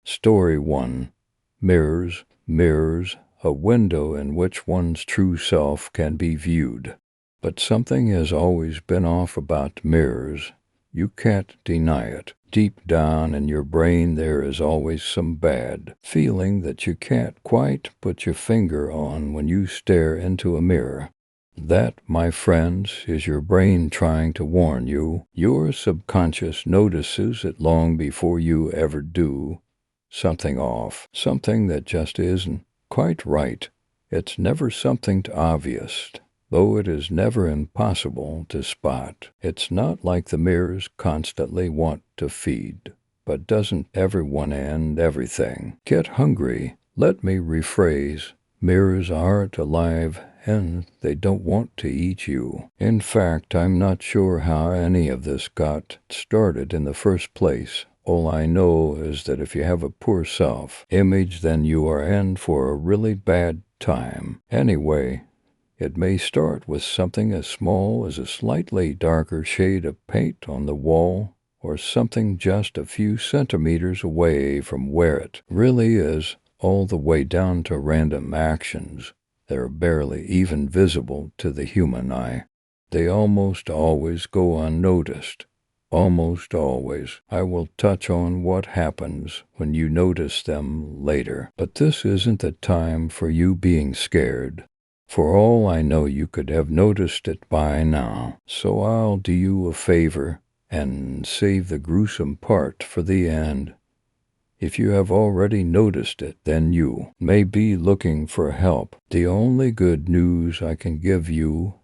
Story 1. Mirrors, mirrors, a window in which one's true self can be viewed. But something has always been off about mirrors. You can't deny it. Deep down in your brain there is always some bad feeling that you can't quite put your finger on when you stare into a mirror. That, my friends, is your brain trying to warn you. Your subconscious notices it long before you ever do. Something off, something that just isn't quite right. It's never something obvious, though it is never impossible to spot. It's not like the mirrors constantly want to feed, but doesn't everyone and everything get hungry? Let me rephrase. Mirrors aren't alive and they don't want to eat you. In fact, I'm not sure how any of this got started in the first place. All I know is that if you have a poor self-image, then you are in for a really bad time. Anyway, it may start with something as small as a slightly darker shade of paint on the wall, or something just a few centimeters away from where it really is, all the way down to random actions that are barely even visible to the human eye. They almost always go unnoticed. Almost always. I will touch on what happens when you notice them later. But this isn't the time for you being scared. For all I know, you could have noticed it by now. So I'll do you a favor and save the gruesome part for the end. If you have already noticed it, then you may be looking for help. The only good news I can give you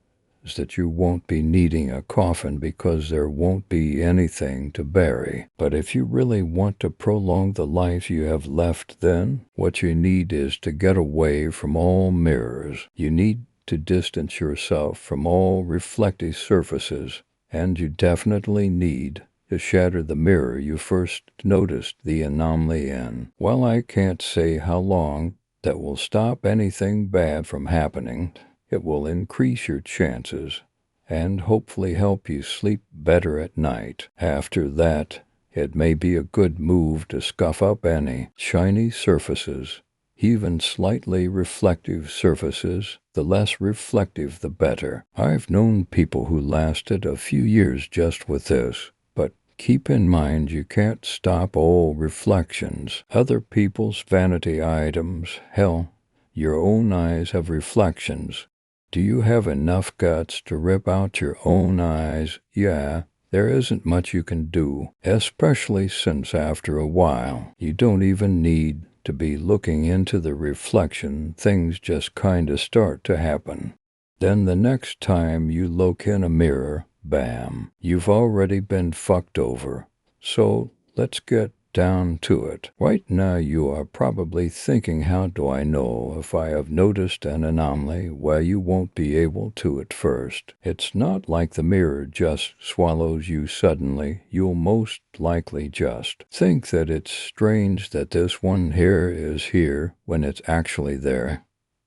is that you won't be needing a coffin because there won't be anything to bury. But if you really want to prolong the life you have left, then what you need is to get away from all mirrors. You need to distance yourself from all reflective surfaces, and you definitely need to shatter the mirror you first noticed the anomaly in. Well, I can't say how long that will stop anything bad from happening. It will increase your chances and hopefully help you sleep better at night. After that, it may be a good move to scuff up any shiny surfaces, even slightly reflective surfaces. The less reflective, the better. I've known people who lasted a few years just with this. But keep in mind, you can't stop all reflections. Other people's vanity items, hell, your own eyes have reflections. Do you have enough guts to rip out your own eyes? Yeah, there isn't much you can do, especially since after a while, you don't even need to be looking into the reflection. Things just kinda start to happen. Then the next time you look in a mirror, bam, you've already been fucked over. So let's get down to it. Right now you are probably thinking, how do I know if I have noticed an anomaly? Well, you won't be able to at first. It's not like the mirror just swallows you suddenly. You'll most likely just think that it's strange that this one hair is here when it's actually there.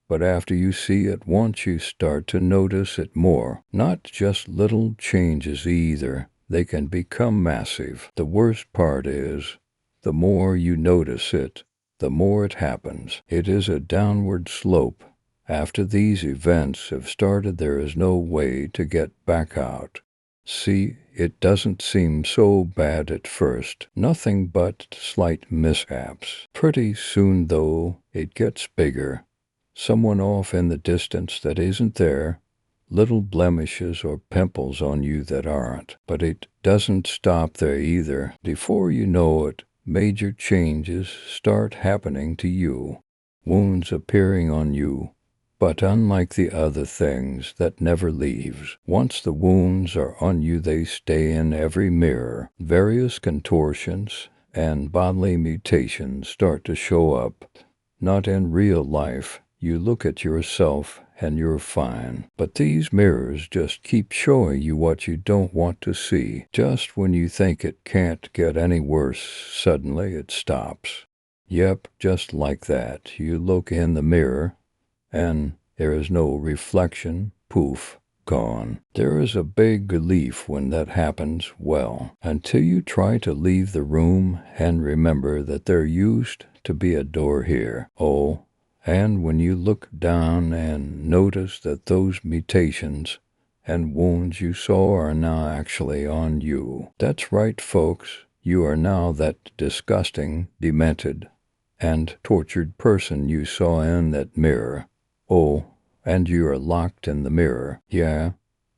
But after you see it once, you start to notice it more. Not just little changes either. They can become massive. The worst part is, the more you notice it, the more it happens. It is a downward slope. After these events have started, there is no way to get back out. See, it doesn't seem so bad at first. Nothing but slight mishaps. Pretty soon, though, it gets bigger. Someone off in the distance that isn't there, little blemishes or pimples on you that aren't. But it doesn't stop there either. Before you know it, major changes start happening to you, wounds appearing on you. But unlike the other things that never leaves, once the wounds are on you, they stay in every mirror. Various contortions and bodily mutations start to show up. Not in real life. You look at yourself and you're fine. But these mirrors just keep showing you what you don't want to see. Just when you think it can't get any worse, suddenly it stops. Yep, just like that. You look in the mirror and there is no reflection. Poof. gone. There is a big relief when that happens, well, until you try to leave the room and remember that there used to be a door here. Oh, and when you look down and notice that those mutations and wounds you saw are now actually on you. That's right, folks. You are now that disgusting, demented, and tortured person you saw in that mirror. Oh, and you are locked in the mirror. Yeah,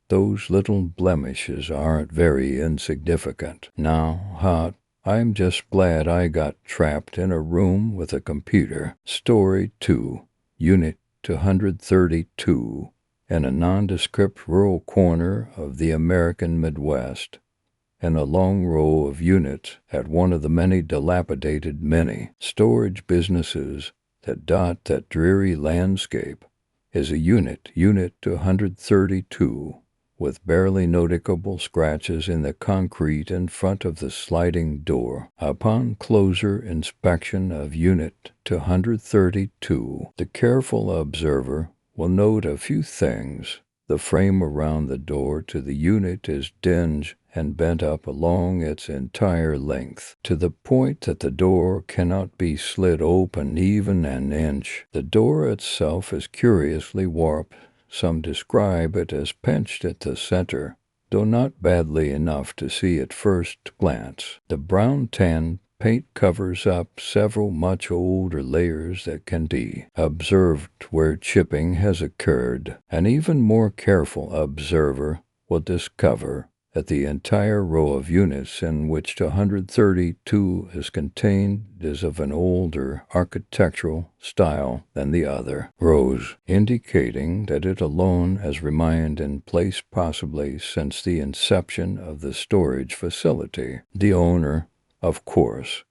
those little blemishes aren't very insignificant. Now, I'm just glad I got trapped in a room with a computer. Story 2, Unit 232, in a nondescript rural corner of the American Midwest, and a long row of units at one of the many dilapidated mini-storage businesses that dot that dreary landscape, is a Unit 232, with barely noticeable scratches in the concrete in front of the sliding door. Upon closer inspection of Unit 232, the careful observer will note a few things. The frame around the door to the unit is dingy and bent up along its entire length, to the point that the door cannot be slid open even an inch. The door itself is curiously warped. Some describe it as pinched at the center, though not badly enough to see at first glance. The brown-tan paint covers up several much older layers that can be observed where chipping has occurred. An even more careful observer will discover that the entire row of units in which 232 is contained is of an older architectural style than the other rows, indicating that it alone has remained in place possibly since the inception of the storage facility. The owner, of course,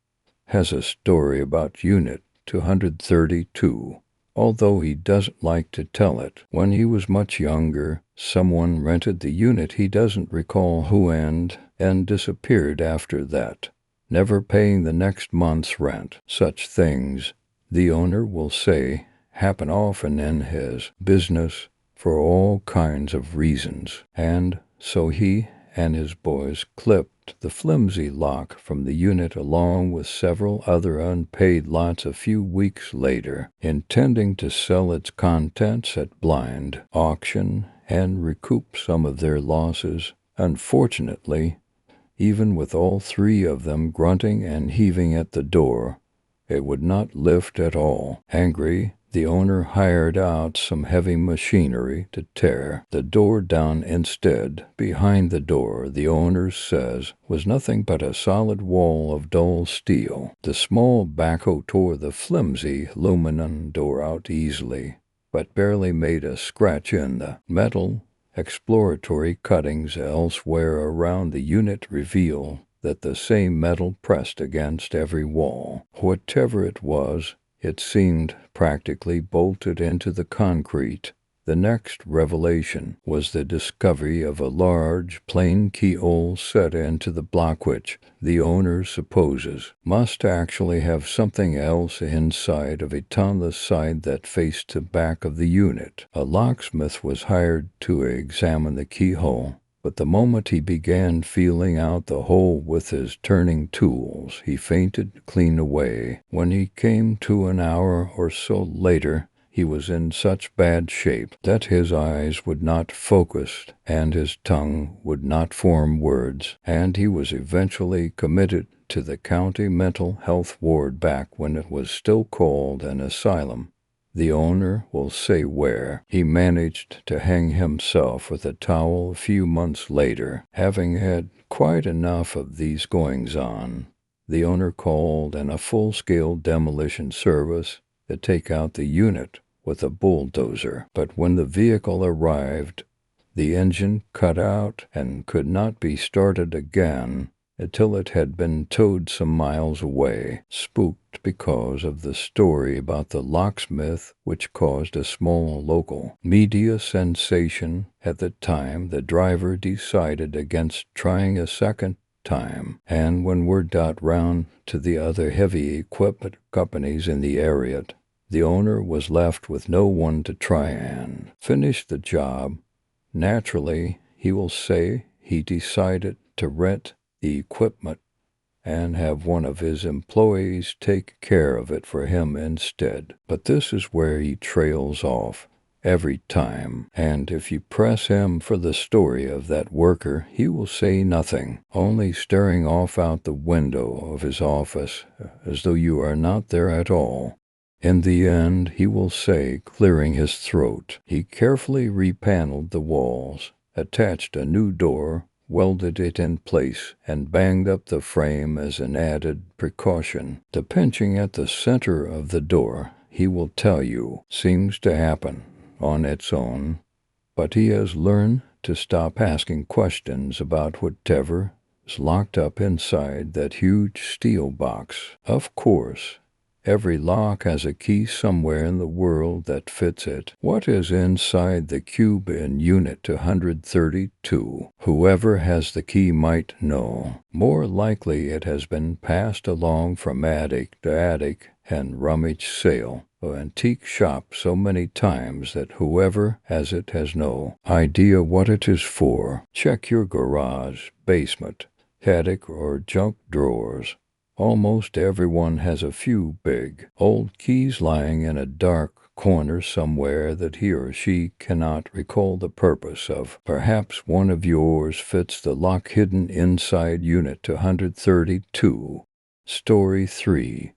has a story about Unit 232, although he doesn't like to tell it. When he was much younger, someone rented the unit, he doesn't recall who, and disappeared after that, never paying the next month's rent. Such things, the owner will say, happen often in his business for all kinds of reasons, and so he and his boys clipped the flimsy lock from the unit along with several other unpaid lots a few weeks later, intending to sell its contents at blind auction and recoup some of their losses. Unfortunately, even with all three of them grunting and heaving at the door, it would not lift at all. Angry, the owner hired out some heavy machinery to tear the door down instead. Behind the door, the owner says, was nothing but a solid wall of dull steel. The small backhoe tore the flimsy aluminum door out easily, but barely made a scratch in the metal. Exploratory cuttings elsewhere around the unit reveal that the same metal pressed against every wall. Whatever it was, it seemed practically bolted into the concrete. The next revelation was the discovery of a large, plain keyhole set into the block which, the owner supposes, must actually have something else inside of it on the side that faced the back of the unit. A locksmith was hired to examine the keyhole, but the moment he began feeling out the hole with his turning tools, he fainted clean away. When he came to an hour or so later, he was in such bad shape that his eyes would not focus and his tongue would not form words, and he was eventually committed to the county mental health ward back when it was still called an asylum. The owner will say where. He managed to hang himself with a towel a few months later, having had quite enough of these goings-on. The owner called in a full-scale demolition service to take out the unit with a bulldozer, but when the vehicle arrived, the engine cut out and could not be started again until it had been towed some miles away. Spooked because of the story about the locksmith, which caused a small local media sensation at the time, the driver decided against trying a second time, and when word got round to the other heavy equipment companies in the area, the owner was left with no one to try and finish the job. Naturally, he will say he decided to rent the equipment and have one of his employees take care of it for him instead. But this is where he trails off every time, and if you press him for the story of that worker, he will say nothing, only staring off out the window of his office as though you are not there at all. In the end, he will say, clearing his throat, he carefully repaneled the walls, attached a new door, welded it in place, and banged up the frame as an added precaution. The pinching at the center of the door, he will tell you, seems to happen on its own, but he has learned to stop asking questions about whatever is locked up inside that huge steel box. Of course, every lock has a key somewhere in the world that fits it. What is inside the cube in Unit 232? Whoever has the key might know. More likely it has been passed along from attic to attic and rummage sale or antique shop so many times that whoever has it has no idea what it is for. Check your garage, basement, attic, or junk drawers. Almost everyone has a few big, old keys lying in a dark corner somewhere that he or she cannot recall the purpose of. Perhaps one of yours fits the lock hidden inside Unit 232. Story 3.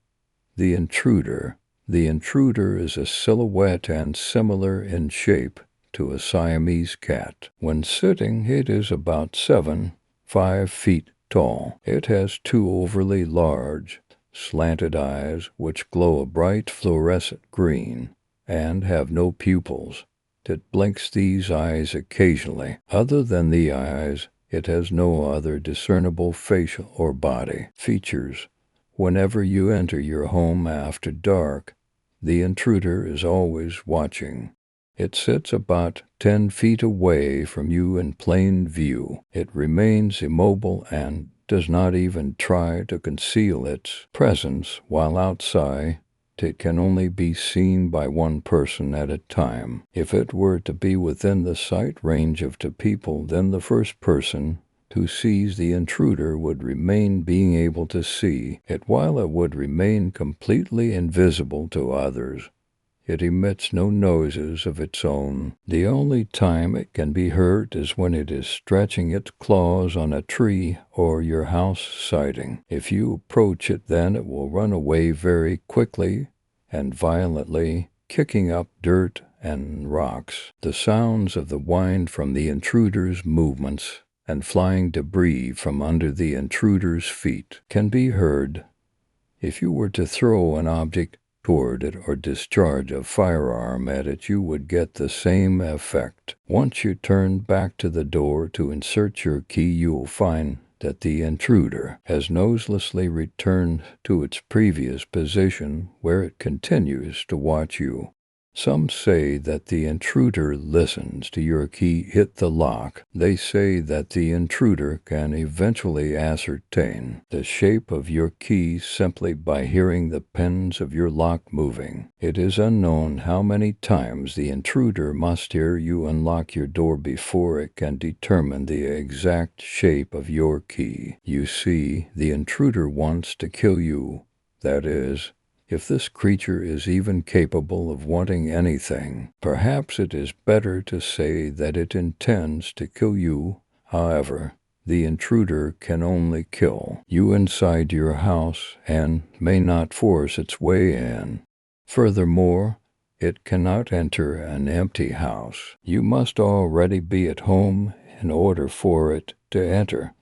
The Intruder. The intruder is a silhouette and similar in shape to a Siamese cat. When sitting, it is about 5 feet tall. It has 2 overly large, slanted eyes which glow a bright fluorescent green and have no pupils. It blinks these eyes occasionally. Other than the eyes, it has no other discernible facial or body features. Whenever you enter your home after dark, the intruder is always watching. It sits about 10 feet away from you in plain view. It remains immobile and does not even try to conceal its presence while outside. It can only be seen by one person at a time. If it were to be within the sight range of 2 people, then the first person who sees the intruder would remain being able to see it, while it would remain completely invisible to others. It emits no noises of its own. The only time it can be heard is when it is stretching its claws on a tree or your house siding. If you approach it, then it will run away very quickly and violently, kicking up dirt and rocks. The sounds of the wind from the intruder's movements and flying debris from under the intruder's feet can be heard. If you were to throw an object toward it or discharge a firearm at it, you would get the same effect. Once you turn back to the door to insert your key, you will find that the intruder has noiselessly returned to its previous position, where it continues to watch you. Some say that the intruder listens to your key hit the lock. They say that the intruder can eventually ascertain the shape of your key simply by hearing the pins of your lock moving. It is unknown how many times the intruder must hear you unlock your door before it can determine the exact shape of your key. You see, the intruder wants to kill you. That is, if this creature is even capable of wanting anything. Perhaps it is better to say that it intends to kill you. However, the intruder can only kill you inside your house and may not force its way in. Furthermore, it cannot enter an empty house. You must already be at home in order for it to enter.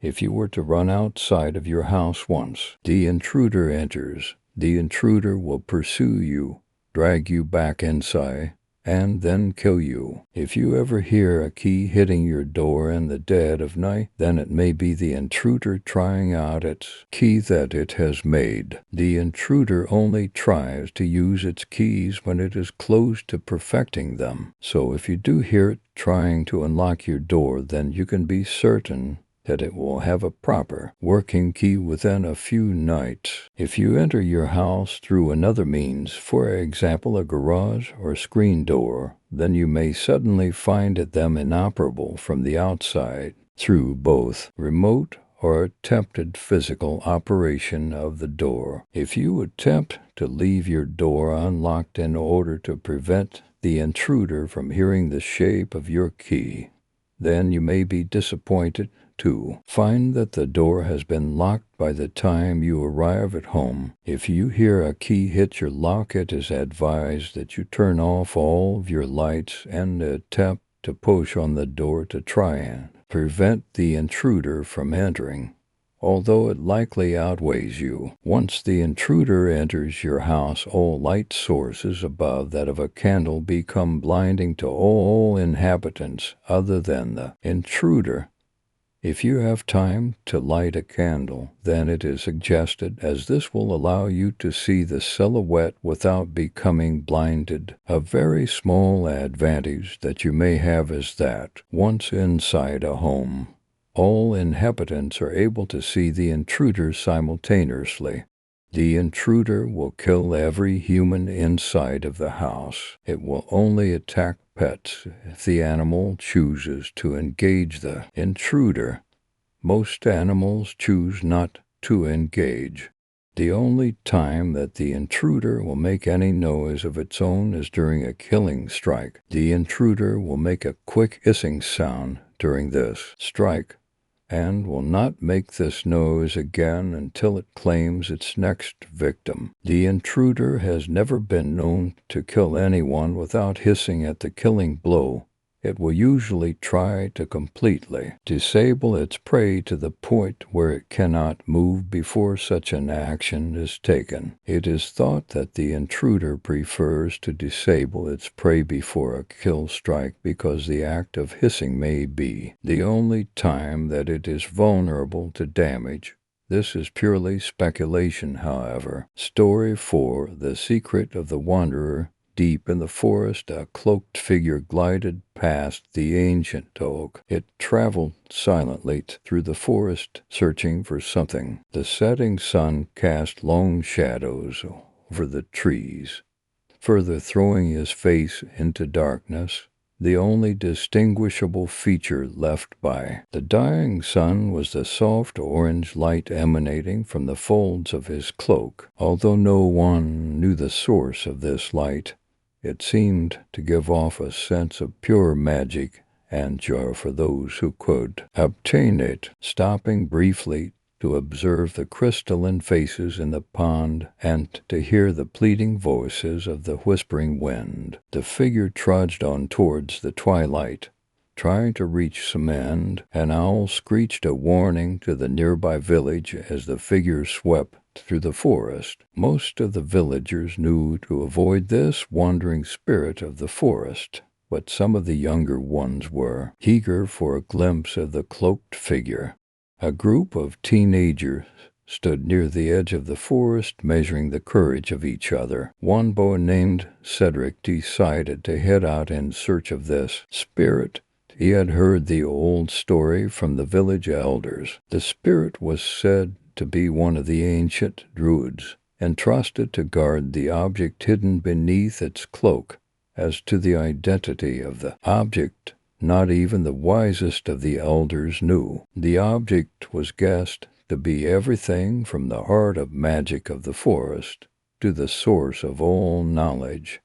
If you were to run outside of your house once, the intruder enters. The intruder will pursue you, drag you back inside, and then kill you. If you ever hear a key hitting your door in the dead of night, then it may be the intruder trying out its key that it has made. The intruder only tries to use its keys when it is close to perfecting them. So if you do hear it trying to unlock your door, then you can be certain that it will have a proper working key within a few nights. If you enter your house through another means, for example a garage or screen door, then you may suddenly find them inoperable from the outside through both remote or attempted physical operation of the door. If you attempt to leave your door unlocked in order to prevent the intruder from hearing the shape of your key, then you may be disappointed to find that the door has been locked by the time you arrive at home. If you hear a key hit your lock, it is advised that you turn off all of your lights and attempt to push on the door to try and prevent the intruder from entering, although it likely outweighs you. Once the intruder enters your house, all light sources above that of a candle become blinding to all inhabitants other than the intruder. If you have time to light a candle, then it is suggested, as this will allow you to see the silhouette without becoming blinded. A very small advantage that you may have is that, once inside a home, all inhabitants are able to see the intruder simultaneously. The intruder will kill every human inside of the house. It will only attack pets if the animal chooses to engage the intruder. Most animals choose not to engage. The only time that the intruder will make any noise of its own is during a killing strike. The intruder will make a quick hissing sound during this strike, and will not make this noise again until it claims its next victim. The intruder has never been known to kill anyone without hissing at the killing blow. It will usually try to completely disable its prey to the point where it cannot move before such an action is taken. It is thought that the intruder prefers to disable its prey before a kill strike because the act of hissing may be the only time that it is vulnerable to damage. This is purely speculation, however. Story 4: The Secret of the Wanderer. Deep in the forest, a cloaked figure glided past the ancient oak. It traveled silently through the forest, searching for something. The setting sun cast long shadows over the trees, further throwing his face into darkness. The only distinguishable feature left by the dying sun was the soft orange light emanating from the folds of his cloak. Although no one knew the source of this light, it seemed to give off a sense of pure magic and joy for those who could obtain it. Stopping briefly to observe the crystalline faces in the pond and to hear the pleading voices of the whispering wind, the figure trudged on towards the twilight, trying to reach some end. An owl screeched a warning to the nearby village as the figure swept through the forest. Most of the villagers knew to avoid this wandering spirit of the forest, but some of the younger ones were eager for a glimpse of the cloaked figure. A group of teenagers stood near the edge of the forest, measuring the courage of each other. One boy named Cedric decided to head out in search of this spirit. He had heard the old story from the village elders. The spirit was said to be one of the ancient druids, entrusted to guard the object hidden beneath its cloak. As to the identity of the object, not even the wisest of the elders knew. The object was guessed to be everything from the heart of magic of the forest to the source of all knowledge,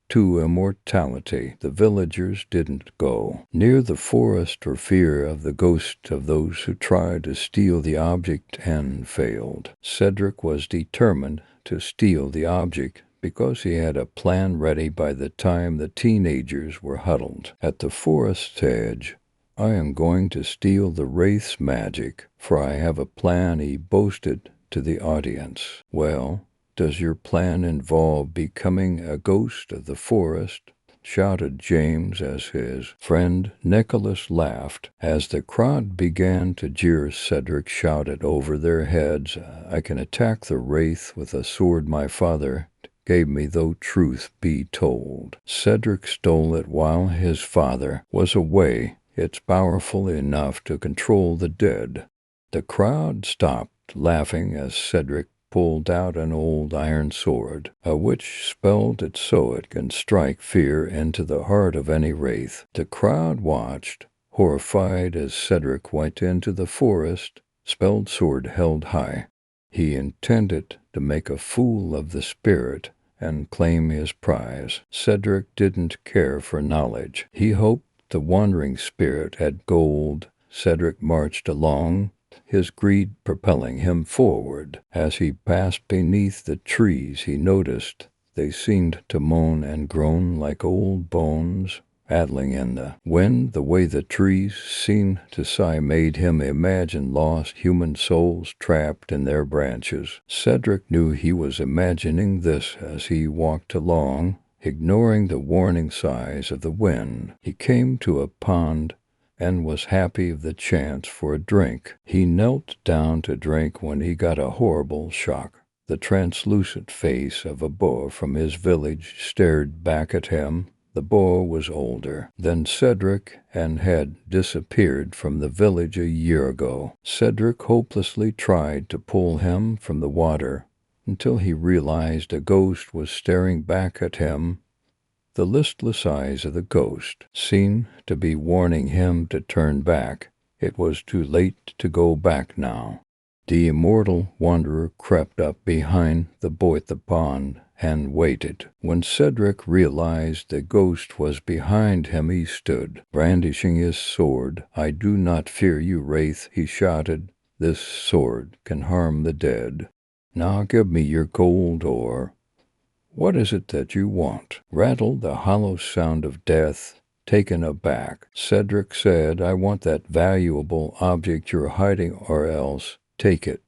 to immortality. The villagers didn't go near the forest for fear of the ghost of those who tried to steal the object and failed. Cedric was determined to steal the object because he had a plan ready by the time the teenagers were huddled at the forest's edge. "I am going to steal the wraith's magic, for I have a plan," he boasted to the audience. "Well, does your plan involve becoming a ghost of the forest?" shouted James as his friend Nicholas laughed. As the crowd began to jeer, Cedric shouted over their heads, "I can attack the wraith with a sword my father gave me, though truth be told. Cedric stole it while his father was away. It's powerful enough to control the dead." The crowd stopped laughing as Cedric pulled out an old iron sword, which spelled it so it can strike fear into the heart of any wraith. The crowd watched, horrified, as Cedric went into the forest, spelled sword held high. He intended to make a fool of the spirit and claim his prize. Cedric didn't care for knowledge. He hoped the wandering spirit had gold. Cedric marched along, his greed propelling him forward. As he passed beneath the trees, he noticed they seemed to moan and groan like old bones rattling in the wind. The way the trees seemed to sigh made him imagine lost human souls trapped in their branches. Cedric knew he was imagining this as he walked along, ignoring the warning sighs of the wind. He came to a pond and was happy of the chance for a drink. He knelt down to drink when he got a horrible shock. The translucent face of a boy from his village stared back at him. The boy was older than Cedric and had disappeared from the village a year ago. Cedric hopelessly tried to pull him from the water until he realized a ghost was staring back at him. The listless eyes of the ghost seemed to be warning him to turn back. It was too late to go back now. The immortal wanderer crept up behind the boy at the pond and waited. When Cedric realized the ghost was behind him, he stood, brandishing his sword. "I do not fear you, wraith," he shouted. "This sword can harm the dead. Now give me your gold ore. What is it that you want?" Rattled the hollow sound of death. Taken aback, Cedric said, "I want that valuable object you're hiding, or else take it,"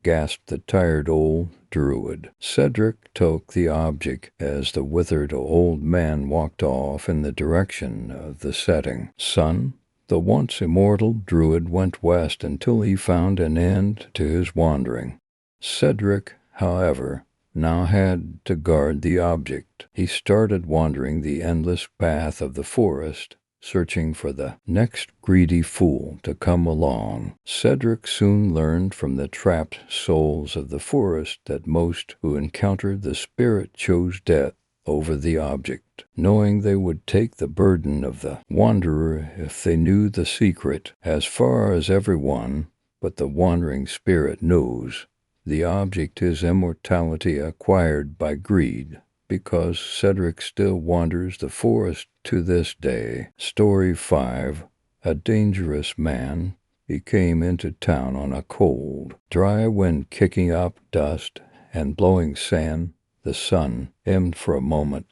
gasped the tired old druid. Cedric took the object as the withered old man walked off in the direction of the setting sun. The once immortal druid went west until he found an end to his wandering. Cedric, however, now had to guard the object. He started wandering the endless path of the forest, searching for the next greedy fool to come along. Cedric soon learned from the trapped souls of the forest that most who encountered the spirit chose death over the object, knowing they would take the burden of the wanderer if they knew the secret. As far as everyone but the wandering spirit knows, the object is immortality acquired by greed, because Cedric still wanders the forest to this day. Story 5. A dangerous man. He came into town on a cold, dry wind kicking up dust and blowing sand. The sun emmed for a moment.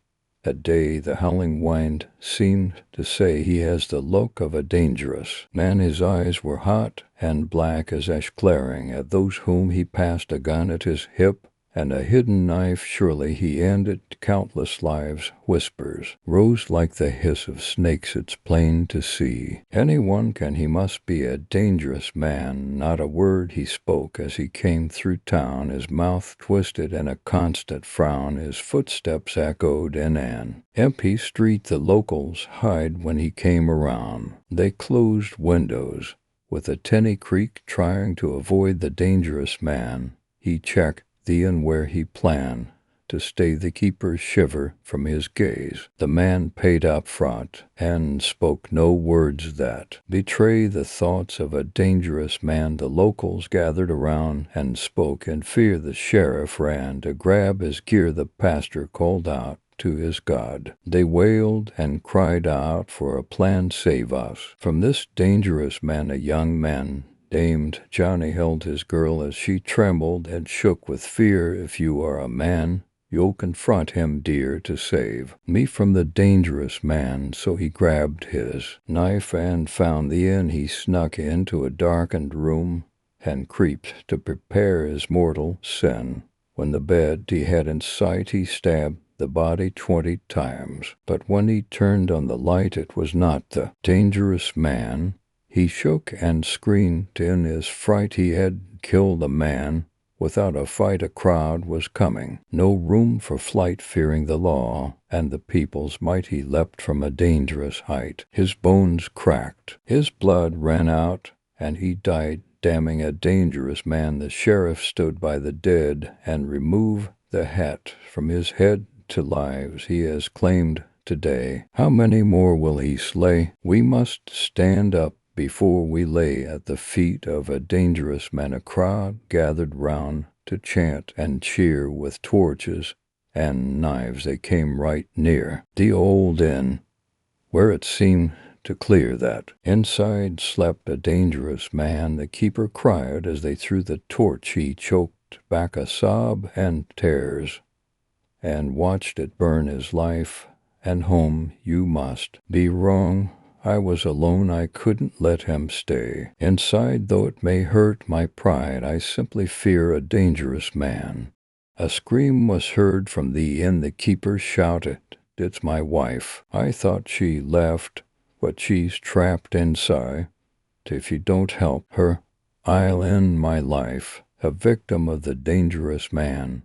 That day the howling wind seemed to say he has the look of a dangerous man. His eyes were hot and black as ash, glaring at those whom he passed, a gun at his hip and a hidden knife. Surely he ended countless lives. Whispers rose like the hiss of snakes, it's plain to see. Anyone can, he must be a dangerous man. Not a word he spoke as he came through town, his mouth twisted in a constant frown. His footsteps echoed in an empty street the locals hide when he came around. They closed windows with a tinny creak, trying to avoid the dangerous man. He checked the inn where he planned to stay. The keepers shiver from his gaze. The man paid up front and spoke no words that betray the thoughts of a dangerous man. The locals gathered around and spoke in fear. The sheriff ran to grab his gear. The pastor called out to his God. They wailed and cried out for a plan. Save us from this dangerous man. A young man named Johnny held his girl as she trembled and shook with fear. If you are a man, you'll confront him, dear, to save me from the dangerous man. So he grabbed his knife and found the inn. He snuck into a darkened room and creeped to prepare his mortal sin. When the bed he had in sight, he stabbed the body 20 times. But when he turned on the light, it was not the dangerous man. He shook and screamed in his fright. He had killed a man. Without a fight, a crowd was coming. No room for flight, fearing the law and the people's might. He leapt from a dangerous height. His bones cracked. His blood ran out and he died damning a dangerous man. The sheriff stood by the dead and removed the hat from his head to lives he has claimed today. How many more will he slay? We must stand up before we lay at the feet of a dangerous man. A crowd gathered round to chant and cheer with torches and knives. They came right near the old inn, where it seemed to clear that inside slept a dangerous man. The keeper cried as they threw the torch. He choked back a sob and tears, and watched it burn his life. And home you must be wrong. I was alone, I couldn't let him stay. Inside, though it may hurt my pride, I simply fear a dangerous man. A scream was heard from the inn. The keeper shouted, "It's my wife. I thought she left, but she's trapped inside. If you don't help her, I'll end my life, a victim of the dangerous man."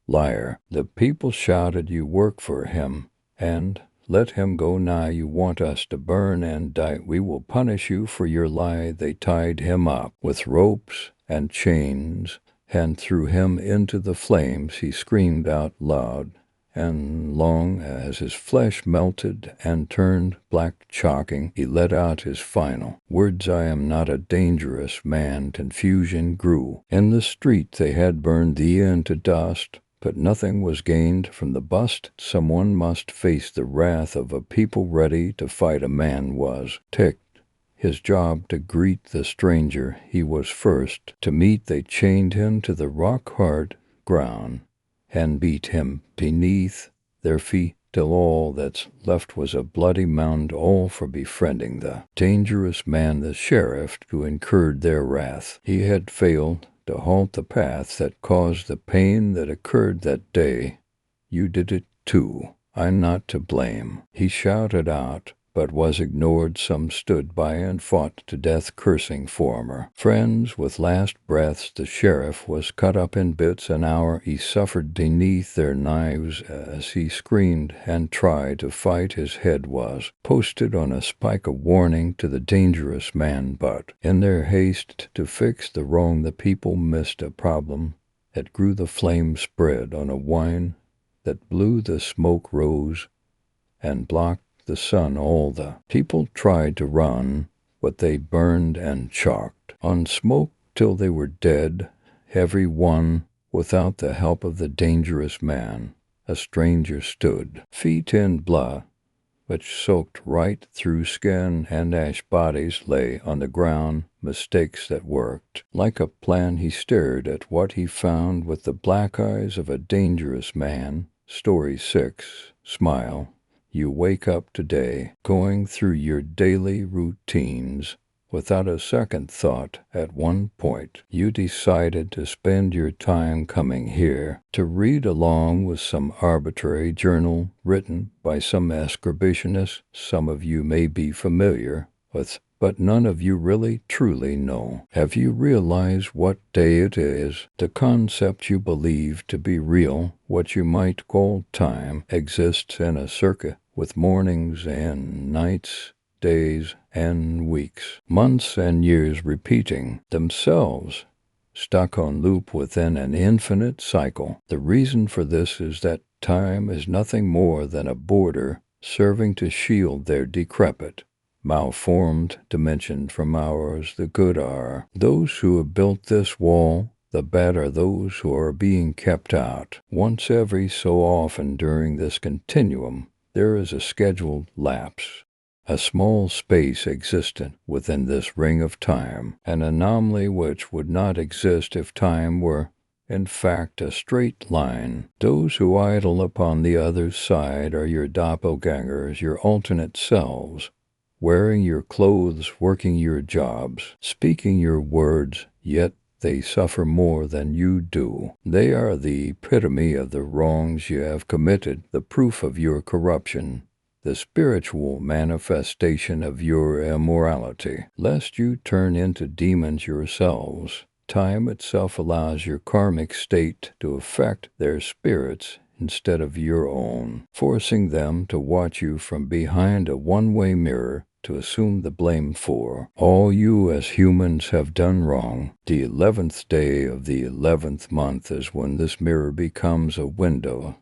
Liar. The people shouted, "You work for him, and let him go now. You want us to burn and die. We will punish you for your lie." They tied him up with ropes and chains and threw him into the flames. He screamed out loud and long as his flesh melted and turned black chalking. He let out his final words, "I am not a dangerous man." Confusion grew. In the street they had burned the inn to dust, but nothing was gained from the bust. Someone must face the wrath of a people ready to fight. A man was ticked. His job to greet the stranger he was first to meet. They chained him to the rock-hard ground and beat him beneath their feet till all that's left was a bloody mound, all for befriending the dangerous man. The sheriff who incurred their wrath, he had failed to halt the path that caused the pain that occurred that day. "You did it too. I'm not to blame," he shouted out, but was ignored. Some stood by and fought to death, cursing former friends with last breaths. The sheriff was cut up in bits. An hour he suffered beneath their knives as he screamed and tried to fight. His head was posted on a spike, a warning to the dangerous man, but in their haste to fix the wrong, the people missed a problem that grew. The flame spread on a wine that blew. The smoke rose and blocked the sun. All the people tried to run, but they burned and chalked on smoke till they were dead, every one without the help of the dangerous man. A stranger stood, feet in blood, which soaked right through skin, and ash. Bodies lay on the ground, mistakes that worked like a plan. He stared at what he found with the black eyes of a dangerous man. Story 6. Smile. You wake up today, going through your daily routines without a second thought. At one point, you decided to spend your time coming here to read along with some arbitrary journal written by some excursionist some of you may be familiar with, but none of you really truly know. Have you realized what day it is? The concept you believe to be real, what you might call time, exists in a circuit with mornings and nights, days and weeks, months and years repeating themselves, stuck on loop within an infinite cycle. The reason for this is that time is nothing more than a border serving to shield their decrepit, malformed dimension from ours. The good are those who have built this wall, the bad are those who are being kept out. Once every so often during this continuum, there is a scheduled lapse, a small space existent within this ring of time, an anomaly which would not exist if time were, in fact, a straight line. Those who idle upon the other side are your doppelgangers, your alternate selves, wearing your clothes, working your jobs, speaking your words, yet they suffer more than you do. They are the epitome of the wrongs you have committed, the proof of your corruption, the spiritual manifestation of your immorality. Lest you turn into demons yourselves, time itself allows your karmic state to affect their spirits instead of your own, forcing them to watch you from behind a one-way mirror to assume the blame for. All you as humans have done wrong. The 11th day of the 11th month is when this mirror becomes a window,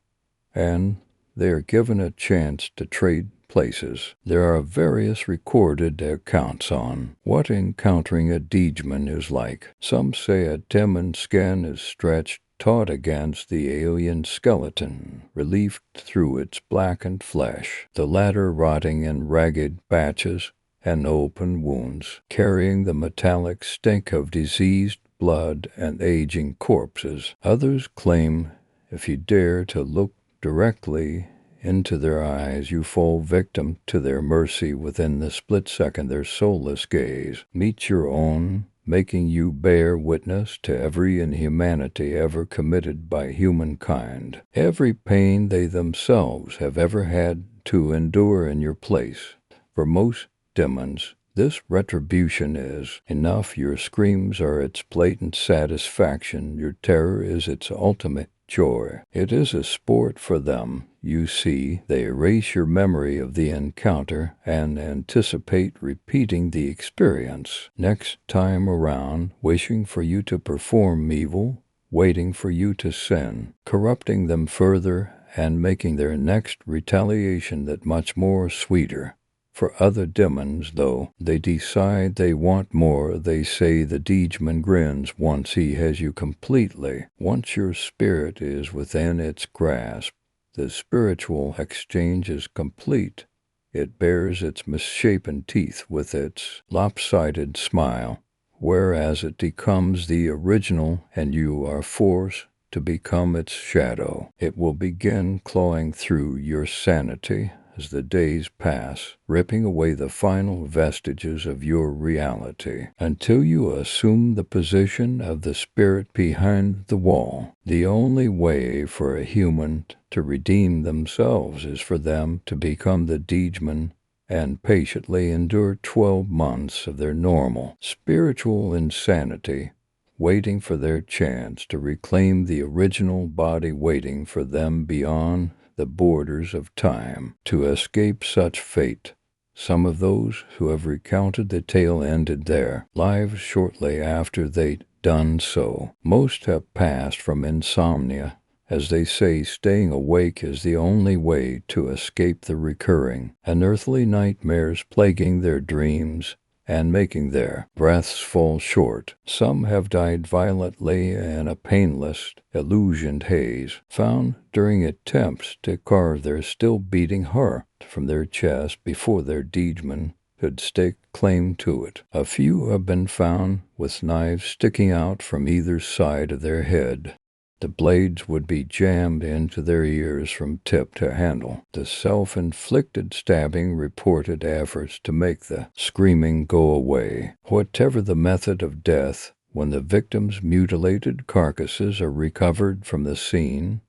and they are given a chance to trade places. There are various recorded accounts on what encountering a demon is like. Some say a demon's skin is stretched taut against the alien skeleton, relieved through its blackened flesh, the latter rotting in ragged batches and open wounds, carrying the metallic stink of diseased blood and aging corpses. Others claim if you dare to look directly into their eyes, you fall victim to their mercy within the split second their soulless gaze meets your own, making you bear witness to every inhumanity ever committed by humankind, every pain they themselves have ever had to endure in your place. For most demons, this retribution is enough. Your screams are its blatant satisfaction. Your terror is its ultimate joy. It is a sport for them. You see, they erase your memory of the encounter and anticipate repeating the experience next time around, wishing for you to perform evil, waiting for you to sin, corrupting them further and making their next retaliation that much more sweeter. For other demons, though, they decide they want more. They say the demon grins once he has you completely. Once your spirit is within its grasp, the spiritual exchange is complete. It bares its misshapen teeth with its lopsided smile, whereas it becomes the original and you are forced to become its shadow. It will begin clawing through your sanity as the days pass, ripping away the final vestiges of your reality, until you assume the position of the spirit behind the wall. The only way for a human to redeem themselves is for them to become the demon and patiently endure 12 months of their normal spiritual insanity, waiting for their chance to reclaim the original body waiting for them beyond the borders of time. To escape such fate, some of those who have recounted the tale ended their lives shortly after they'd done so. Most have passed from insomnia. As they say, staying awake is the only way to escape the recurring, unearthly nightmares plaguing their dreams and making their breaths fall short. Some have died violently in a painless, illusioned haze, found during attempts to carve their still-beating heart from their chest before their demon could stake claim to it. A few have been found with knives sticking out from either side of their head. The blades would be jammed into their ears from tip to handle. The self-inflicted stabbing reported efforts to make the screaming go away. Whatever the method of death, when the victims' mutilated carcasses are recovered from the scene,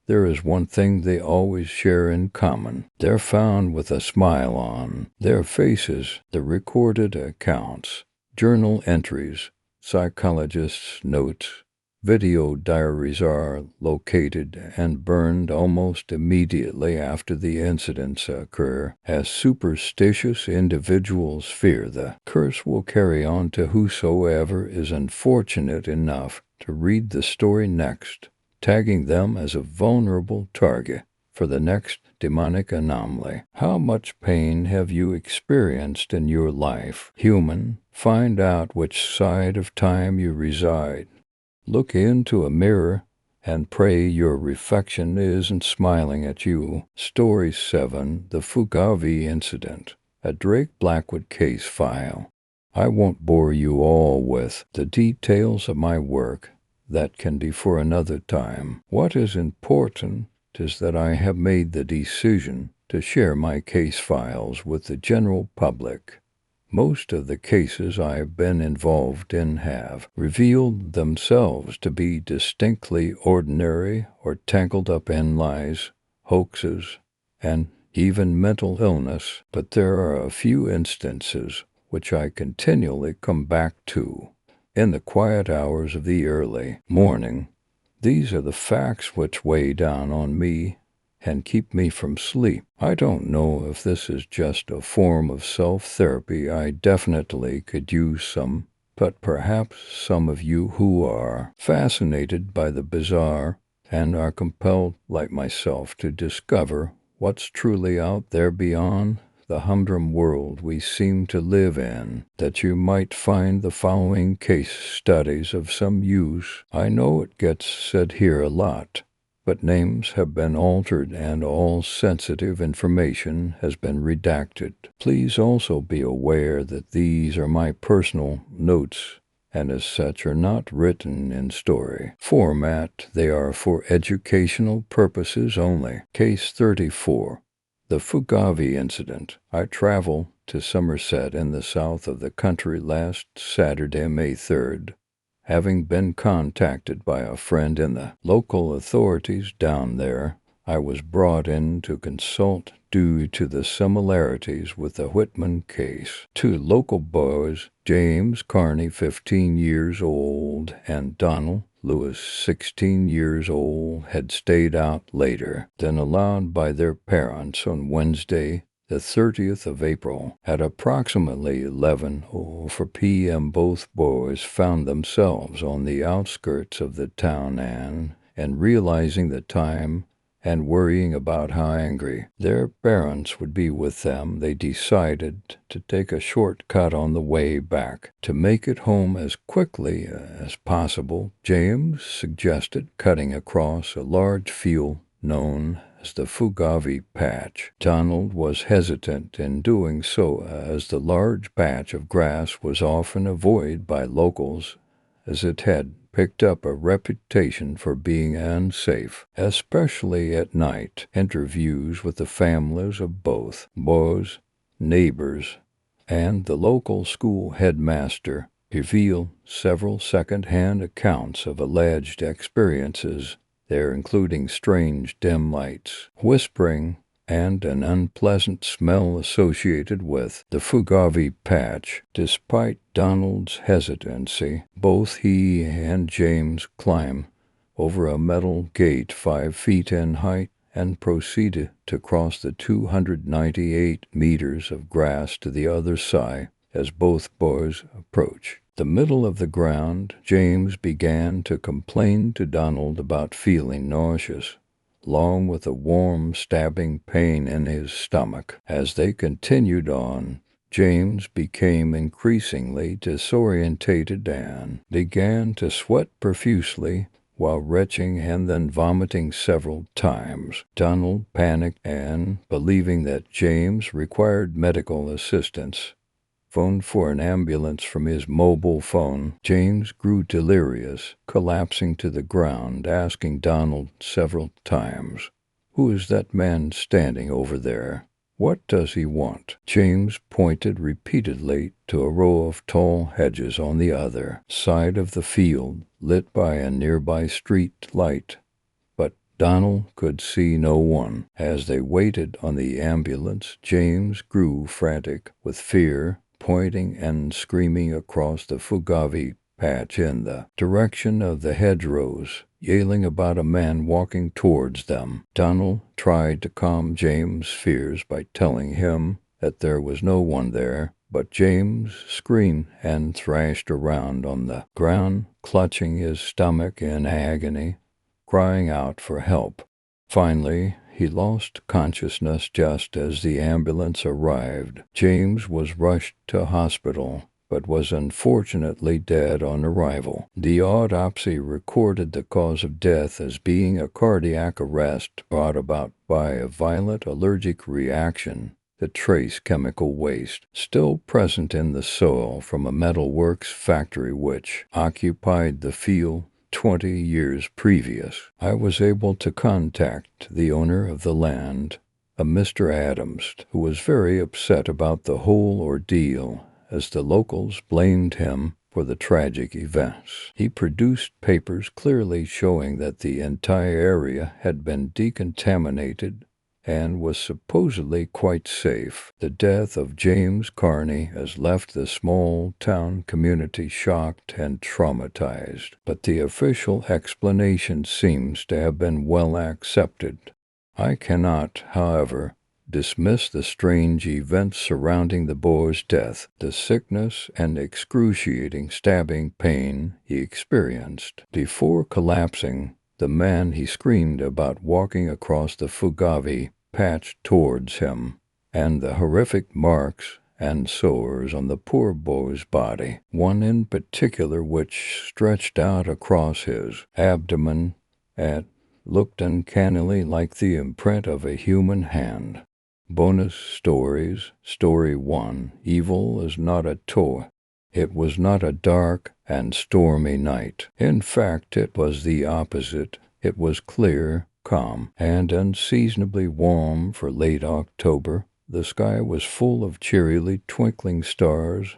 there is one thing they always share in common. They're found with a smile on their faces. The recorded accounts, journal entries, psychologists' notes, video diaries are located and burned almost immediately after the incidents occur, as superstitious individuals fear the curse will carry on to whosoever is unfortunate enough to read the story next, tagging them as a vulnerable target for the next demonic anomaly. How much pain have you experienced in your life? Human, find out which side of time you reside. Look into a mirror and pray your reflection isn't smiling at you. Story 7, The Fugavi Incident, a Drake Blackwood case file. I won't bore you all with the details of my work. That can be for another time. What is important is that I have made the decision to share my case files with the general public. Most of the cases I have been involved in have revealed themselves to be distinctly ordinary or tangled up in lies, hoaxes, and even mental illness, but there are a few instances which I continually come back to. In the quiet hours of the early morning, these are the facts which weigh down on me and keep me from sleep. I don't know if this is just a form of self-therapy. I definitely could use some, but perhaps some of you who are fascinated by the bizarre and are compelled, like myself, to discover what's truly out there beyond the humdrum world we seem to live in, that you might find the following case studies of some use. I know it gets said here a lot, but names have been altered and all sensitive information has been redacted. Please also be aware that these are my personal notes and as such are not written in story format. They are for educational purposes only. Case 34. The Fugavi Incident. I traveled to Somerset in the south of the country last Saturday, May 3rd. Having been contacted by a friend in the local authorities down there, I was brought in to consult due to the similarities with the Whitman case. Two local boys, James Carney, 15 years old, and Donald Lewis, 16 years old, had stayed out later than allowed by their parents on Wednesday, the 30th of April. At approximately 11:04 p.m., both boys found themselves on the outskirts of the town and realizing the time and worrying about how angry their parents would be with them, they decided to take a shortcut on the way back. To make it home as quickly as possible, James suggested cutting across a large field known as the Fugavi Patch. Donald was hesitant in doing so, as the large patch of grass was often avoided by locals, as it had picked up a reputation for being unsafe, especially at night. Interviews with the families of both boys, neighbors, and the local school headmaster revealed several second-hand accounts of alleged experiences there, including strange dim lights, whispering, and an unpleasant smell associated with the Fugavi Patch. Despite Donald's hesitancy, both he and James climbed over a metal gate 5 feet in height and proceeded to cross the 298 meters of grass to the other side. As both boys approached the middle of the ground, James began to complain to Donald about feeling nauseous, along with a warm, stabbing pain in his stomach. As they continued on, James became increasingly disorientated and began to sweat profusely while retching and then vomiting several times. Donald panicked and, believing that James required medical assistance, phoned for an ambulance from his mobile phone. James grew delirious, collapsing to the ground, asking Donald several times, "Who is that man standing over there? What does he want?" James pointed repeatedly to a row of tall hedges on the other side of the field, lit by a nearby street light. But Donald could see no one. As they waited on the ambulance, James grew frantic with fear, pointing and screaming across the Fugavi Patch in the direction of the hedgerows, yelling about a man walking towards them. Donald tried to calm James' fears by telling him that there was no one there, but James screamed and thrashed around on the ground, clutching his stomach in agony, crying out for help. Finally, he lost consciousness just as the ambulance arrived. James was rushed to hospital, but was unfortunately dead on arrival. The autopsy recorded the cause of death as being a cardiac arrest brought about by a violent allergic reaction. The trace chemical waste still present in the soil from a metalworks factory which occupied the field 20 years previous. I was able to contact the owner of the land, a Mr. Adams, who was very upset about the whole ordeal, as the locals blamed him for the tragic events. He produced papers clearly showing that the entire area had been decontaminated and was supposedly quite safe. The death of James Carney has left the small town community shocked and traumatized, but the official explanation seems to have been well accepted. I cannot, however, dismiss the strange events surrounding the boy's death, the sickness and excruciating stabbing pain he experienced. Before collapsing, the man he screamed about walking across the Fugavi patch towards him, and the horrific marks and sores on the poor boy's body, one in particular which stretched out across his abdomen and looked uncannily like the imprint of a human hand. Bonus stories. Story 1. Evil is not a toy. It was not a dark and stormy night. In fact, it was the opposite. It was clear, calm, and unseasonably warm for late October. The sky was full of cheerily twinkling stars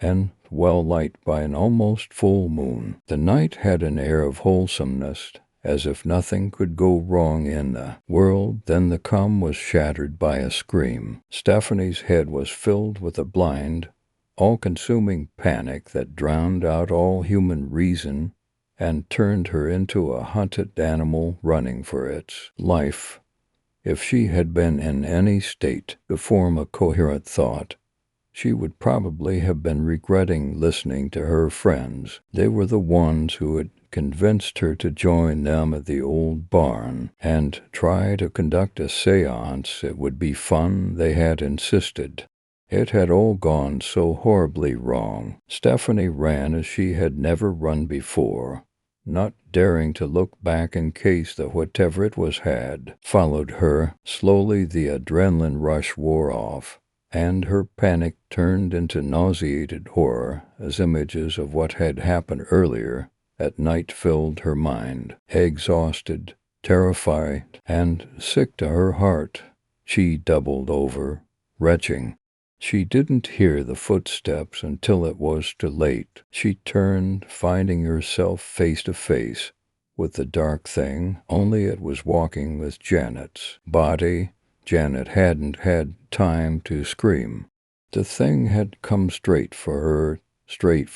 and well lighted by an almost full moon. The night had an air of wholesomeness, as if nothing could go wrong in the world. Then the calm was shattered by a scream. Stephanie's head was filled with a blind, all-consuming panic that drowned out all human reason and turned her into a hunted animal running for its life. If she had been in any state to form a coherent thought, she would probably have been regretting listening to her friends. They were the ones who had convinced her to join them at the old barn and try to conduct a séance. It would be fun, they had insisted. It had all gone so horribly wrong. Stephanie ran as she had never run before, not daring to look back in case the whatever it was had followed her. Slowly the adrenaline rush wore off, and her panic turned into nauseated horror as images of what had happened earlier at night filled her mind. Exhausted, terrified, and sick to her heart, she doubled over, retching. She didn't hear the footsteps until it was too late. She turned, finding herself face to face with the dark thing, only it was walking with Janet's body. Janet hadn't had time to scream. The thing had come straight for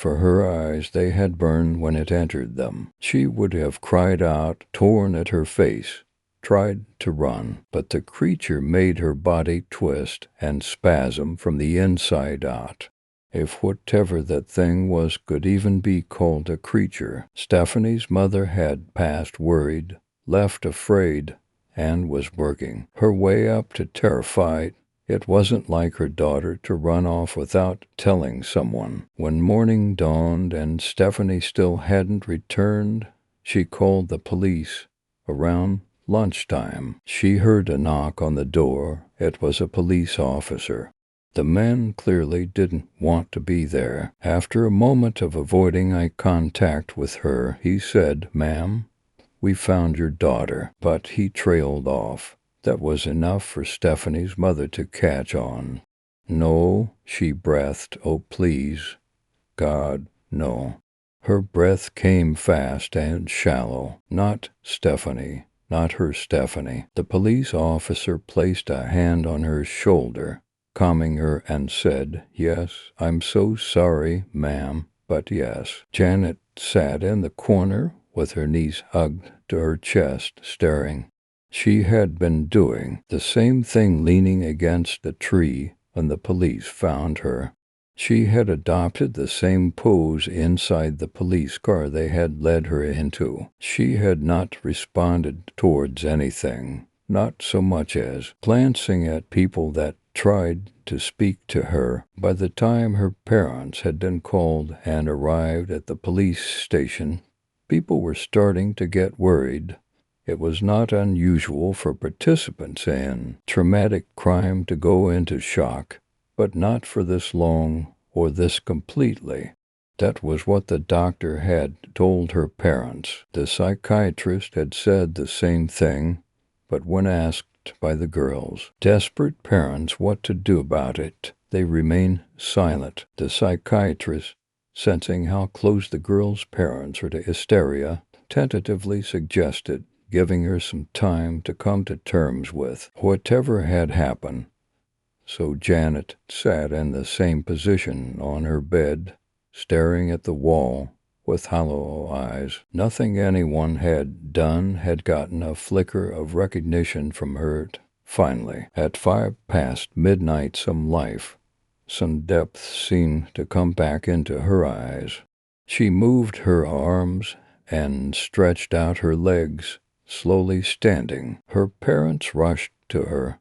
her eyes. They had burned when it entered them. She would have cried out, torn at her face, tried to run, but the creature made her body twist and spasm from the inside out. If whatever that thing was could even be called a creature, Stephanie's mother had passed worried, left afraid, and was working her way up to terrified. It wasn't like her daughter to run off without telling someone. When morning dawned and Stephanie still hadn't returned, she called the police. Around lunchtime, she heard a knock on the door. It was a police officer. The man clearly didn't want to be there. After a moment of avoiding eye contact with her, he said, "Ma'am, we found your daughter," but he trailed off. That was enough for Stephanie's mother to catch on. "No," she breathed. "Oh, please, God, no." Her breath came fast and shallow. Not Stephanie. Not her Stephanie. The police officer placed a hand on her shoulder, calming her, and said, "Yes, I'm so sorry, ma'am, but yes." Janet sat in the corner with her knees hugged to her chest, staring. She had been doing the same thing, leaning against the tree when the police found her. She had adopted the same pose inside the police car they had led her into. She had not responded towards anything, not so much as glancing at people that tried to speak to her. By the time her parents had been called and arrived at the police station, people were starting to get worried. It was not unusual for participants in traumatic crime to go into shock, but not for this long or this completely. That was what the doctor had told her parents. The psychiatrist had said the same thing, but when asked by the girls' desperate parents what to do about it, they remained silent. The psychiatrist, sensing how close the girls' parents were to hysteria, tentatively suggested giving her some time to come to terms with whatever had happened. So Janet sat in the same position on her bed, staring at the wall with hollow eyes. Nothing anyone had done had gotten a flicker of recognition from her. Finally, at midnight, some life, some depth seemed to come back into her eyes. She moved her arms and stretched out her legs, slowly standing. Her parents rushed to her,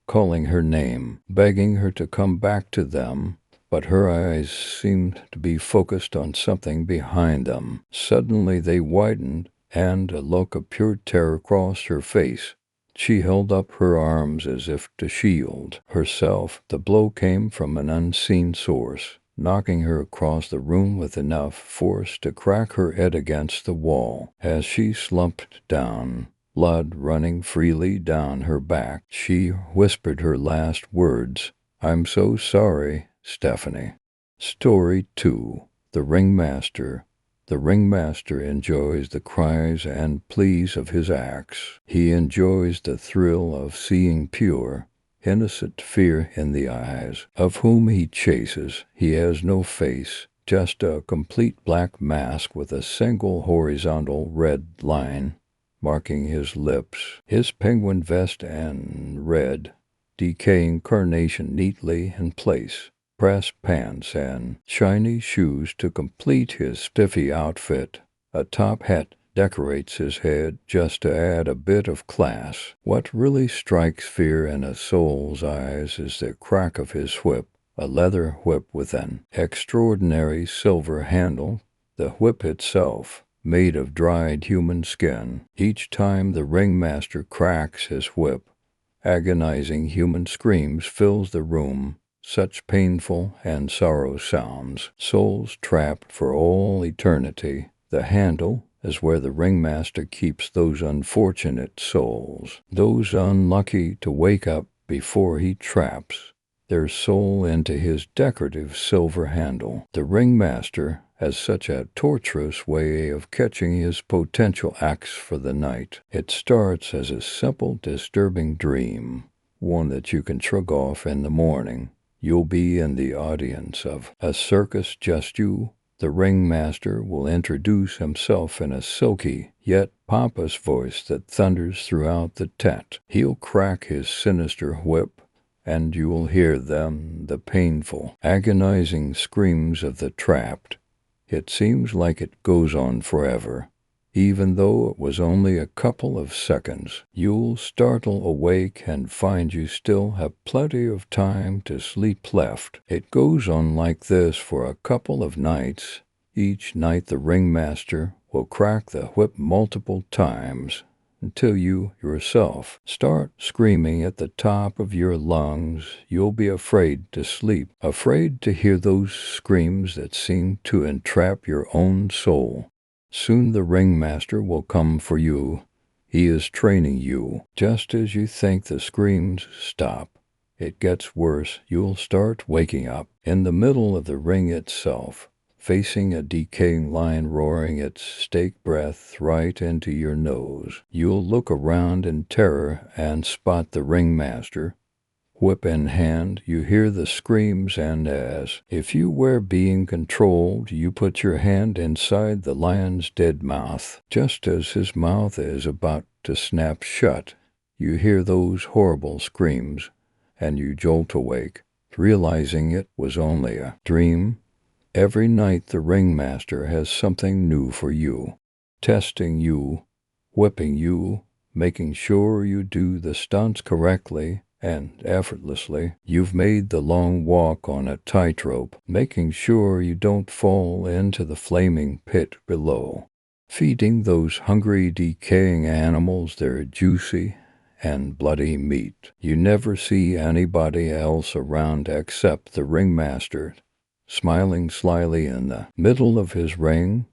calling her name, begging her to come back to them, but her eyes seemed to be focused on something behind them. Suddenly they widened, and a look of pure terror crossed her face. She held up her arms as if to shield herself. The blow came from an unseen source, knocking her across the room with enough force to crack her head against the wall. As she slumped down, blood running freely down her back, she whispered her last words, "I'm so sorry, Stephanie." Story 2. The Ringmaster. The ringmaster enjoys the cries and pleas of his axe. He enjoys the thrill of seeing pure, innocent fear in the eyes of whom he chases. He has no face, just a complete black mask with a single horizontal red line marking his lips. His penguin vest and red, decaying carnation neatly in place, brass pants and shiny shoes to complete his spiffy outfit. A top hat decorates his head just to add a bit of class. What really strikes fear in a soul's eyes is the crack of his whip, a leather whip with an extraordinary silver handle, the whip itself made of dried human skin. Each time the ringmaster cracks his whip, agonizing human screams fills the room. Such painful and sorrow sounds, souls trapped for all eternity. The handle is where the ringmaster keeps those unfortunate souls, those unlucky to wake up before he traps their soul into his decorative silver handle. The ringmaster has such a torturous way of catching his potential axe for the night. It starts as a simple, disturbing dream, one that you can shrug off in the morning. You'll be in the audience of a circus, just you. The ringmaster will introduce himself in a silky yet pompous voice that thunders throughout the tent. He'll crack his sinister whip, and you will hear the painful, agonizing screams of the trapped. It seems like it goes on forever. Even though it was only a couple of seconds, you'll startle awake and find you still have plenty of time to sleep left. It goes on like this for a couple of nights. Each night the ringmaster will crack the whip multiple times until you yourself start screaming at the top of your lungs. You'll be afraid to sleep, afraid to hear those screams that seem to entrap your own soul. Soon the ringmaster will come for you. He is training you. Just as you think the screams stop, it gets worse. You'll start waking up in the middle of the ring itself, facing a decaying lion roaring its steak breath right into your nose. You'll look around in terror and spot the ringmaster. Whip in hand, you hear the screams, and as if you were being controlled, you put your hand inside the lion's dead mouth. Just as his mouth is about to snap shut, you hear those horrible screams, and you jolt awake, realizing it was only a dream. Every night the ringmaster has something new for you, testing you, whipping you, making sure you do the stunts correctly and effortlessly. You've made the long walk on a tightrope, making sure you don't fall into the flaming pit below, feeding those hungry, decaying animals their juicy and bloody meat. You never see anybody else around except the ringmaster, smiling slyly in the middle of his ring,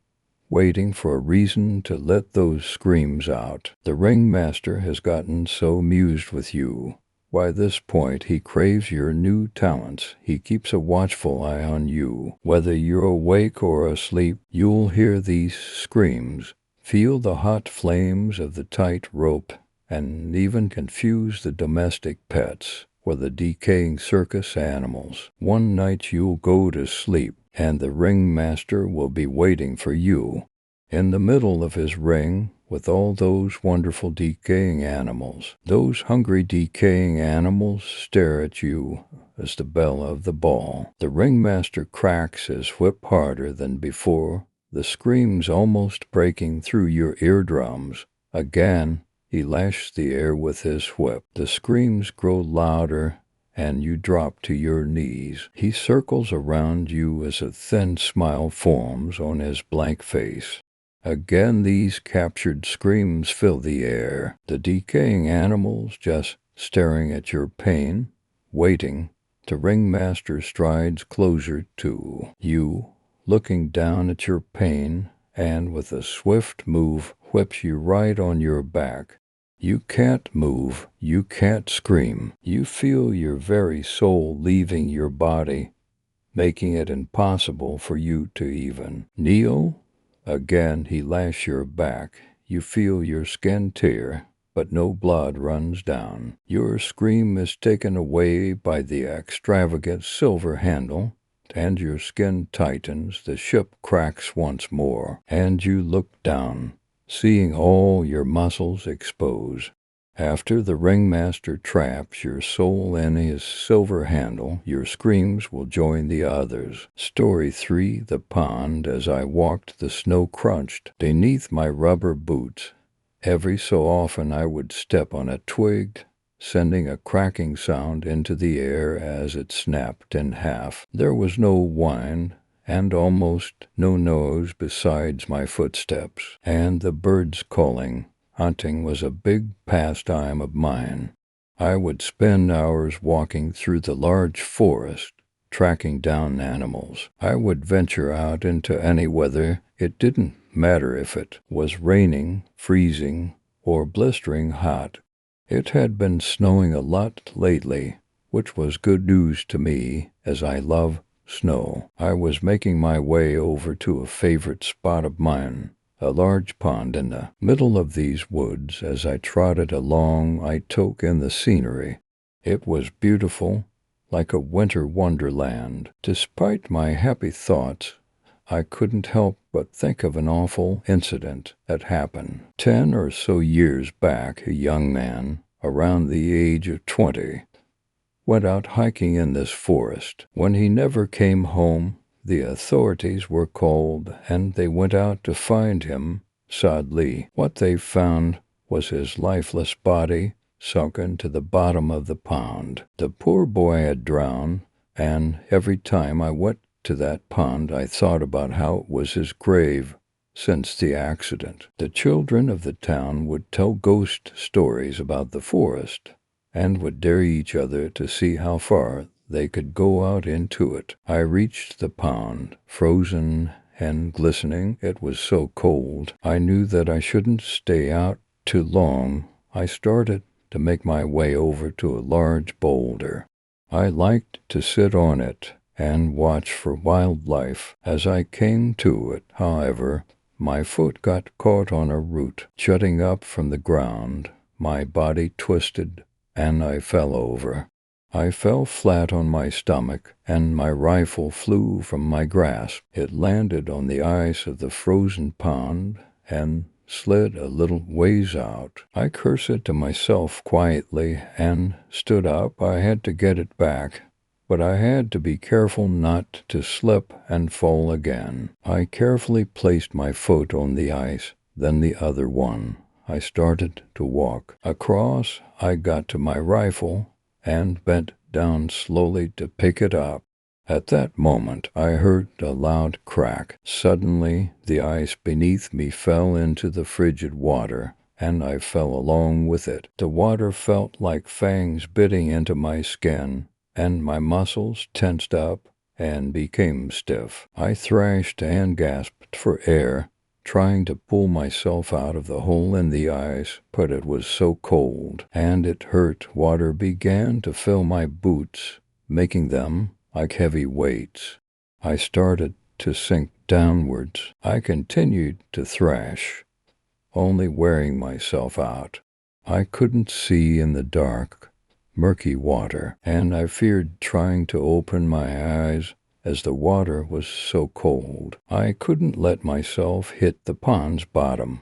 waiting for a reason to let those screams out. The ringmaster has gotten so amused with you. By this point, he craves your new talents. He keeps a watchful eye on you. Whether you're awake or asleep, you'll hear these screams, feel the hot flames of the tight rope, and even confuse the domestic pets for the decaying circus animals. One night you'll go to sleep and the ringmaster will be waiting for you. In the middle of his ring, with all those wonderful decaying animals. Those hungry decaying animals stare at you as the belle of the ball. The ringmaster cracks his whip harder than before, the screams almost breaking through your eardrums. Again, he lashes the air with his whip. The screams grow louder, and you drop to your knees. He circles around you as a thin smile forms on his blank face. Again these captured screams fill the air, the decaying animals just staring at your pain, waiting. The ringmaster strides closer to you, looking down at your pain, and with a swift move whips you right on your back. You can't move, you can't scream. You feel your very soul leaving your body, making it impossible for you to even kneel. Again he lashes your back. You feel your skin tear, but no blood runs down. Your scream is taken away by the extravagant silver handle, and your skin tightens. The ship cracks once more, and you look down, seeing all your muscles exposed. After the ringmaster traps your soul in his silver handle, your screams will join the others. Story 3: The pond. As I walked, the snow crunched beneath my rubber boots. Every so often I would step on a twig, sending a cracking sound into the air as it snapped in half. There was no wind, and almost no noise besides my footsteps, and the birds calling. Hunting was a big pastime of mine. I would spend hours walking through the large forest, tracking down animals. I would venture out into any weather. It didn't matter if it was raining, freezing, or blistering hot. It had been snowing a lot lately, which was good news to me, as I love snow. I was making my way over to a favorite spot of mine, a large pond in the middle of these woods. As I trotted along, I took in the scenery. It was beautiful, like a winter wonderland. Despite my happy thoughts, I couldn't help but think of an awful incident that happened 10 or so years back. A young man, around the age of 20, went out hiking in this forest. When he never came home, the authorities were called, and they went out to find him. Sadly, what they found was his lifeless body sunken to the bottom of the pond. The poor boy had drowned, and every time I went to that pond I thought about how it was his grave since the accident. The children of the town would tell ghost stories about the forest, and would dare each other to see how far they could go out into it. I reached the pond, frozen and glistening. It was so cold. I knew that I shouldn't stay out too long. I started to make my way over to a large boulder. I liked to sit on it and watch for wildlife. As I came to it, however, my foot got caught on a root jutting up from the ground. My body twisted, and I fell over. I fell flat on my stomach, and my rifle flew from my grasp. It landed on the ice of the frozen pond and slid a little ways out. I cursed to myself quietly and stood up. I had to get it back, but I had to be careful not to slip and fall again. I carefully placed my foot on the ice, then the other one. I started to walk across. I got to my rifle and bent down slowly to pick it up. At that moment, I heard a loud crack. Suddenly, the ice beneath me fell into the frigid water, and I fell along with it. The water felt like fangs biting into my skin, and my muscles tensed up and became stiff. I thrashed and gasped for air, trying to pull myself out of the hole in the ice, but it was so cold, and it hurt. Water began to fill my boots, making them like heavy weights. I started to sink downwards. I continued to thrash, only wearing myself out. I couldn't see in the dark, murky water, and I feared trying to open my eyes as the water was so cold. I couldn't let myself hit the pond's bottom.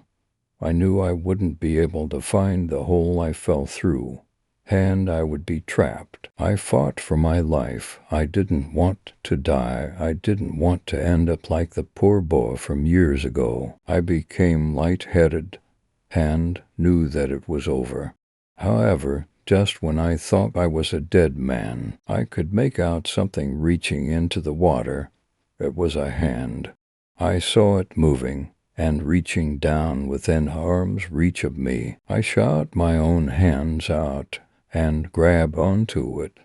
I knew I wouldn't be able to find the hole I fell through, and I would be trapped. I fought for my life. I didn't want to die. I didn't want to end up like the poor boy from years ago. I became lightheaded and knew that it was over. However, just when I thought I was a dead man, I could make out something reaching into the water. It was a hand. I saw it moving and reaching down within arm's reach of me. I shot my own hands out and grabbed onto it.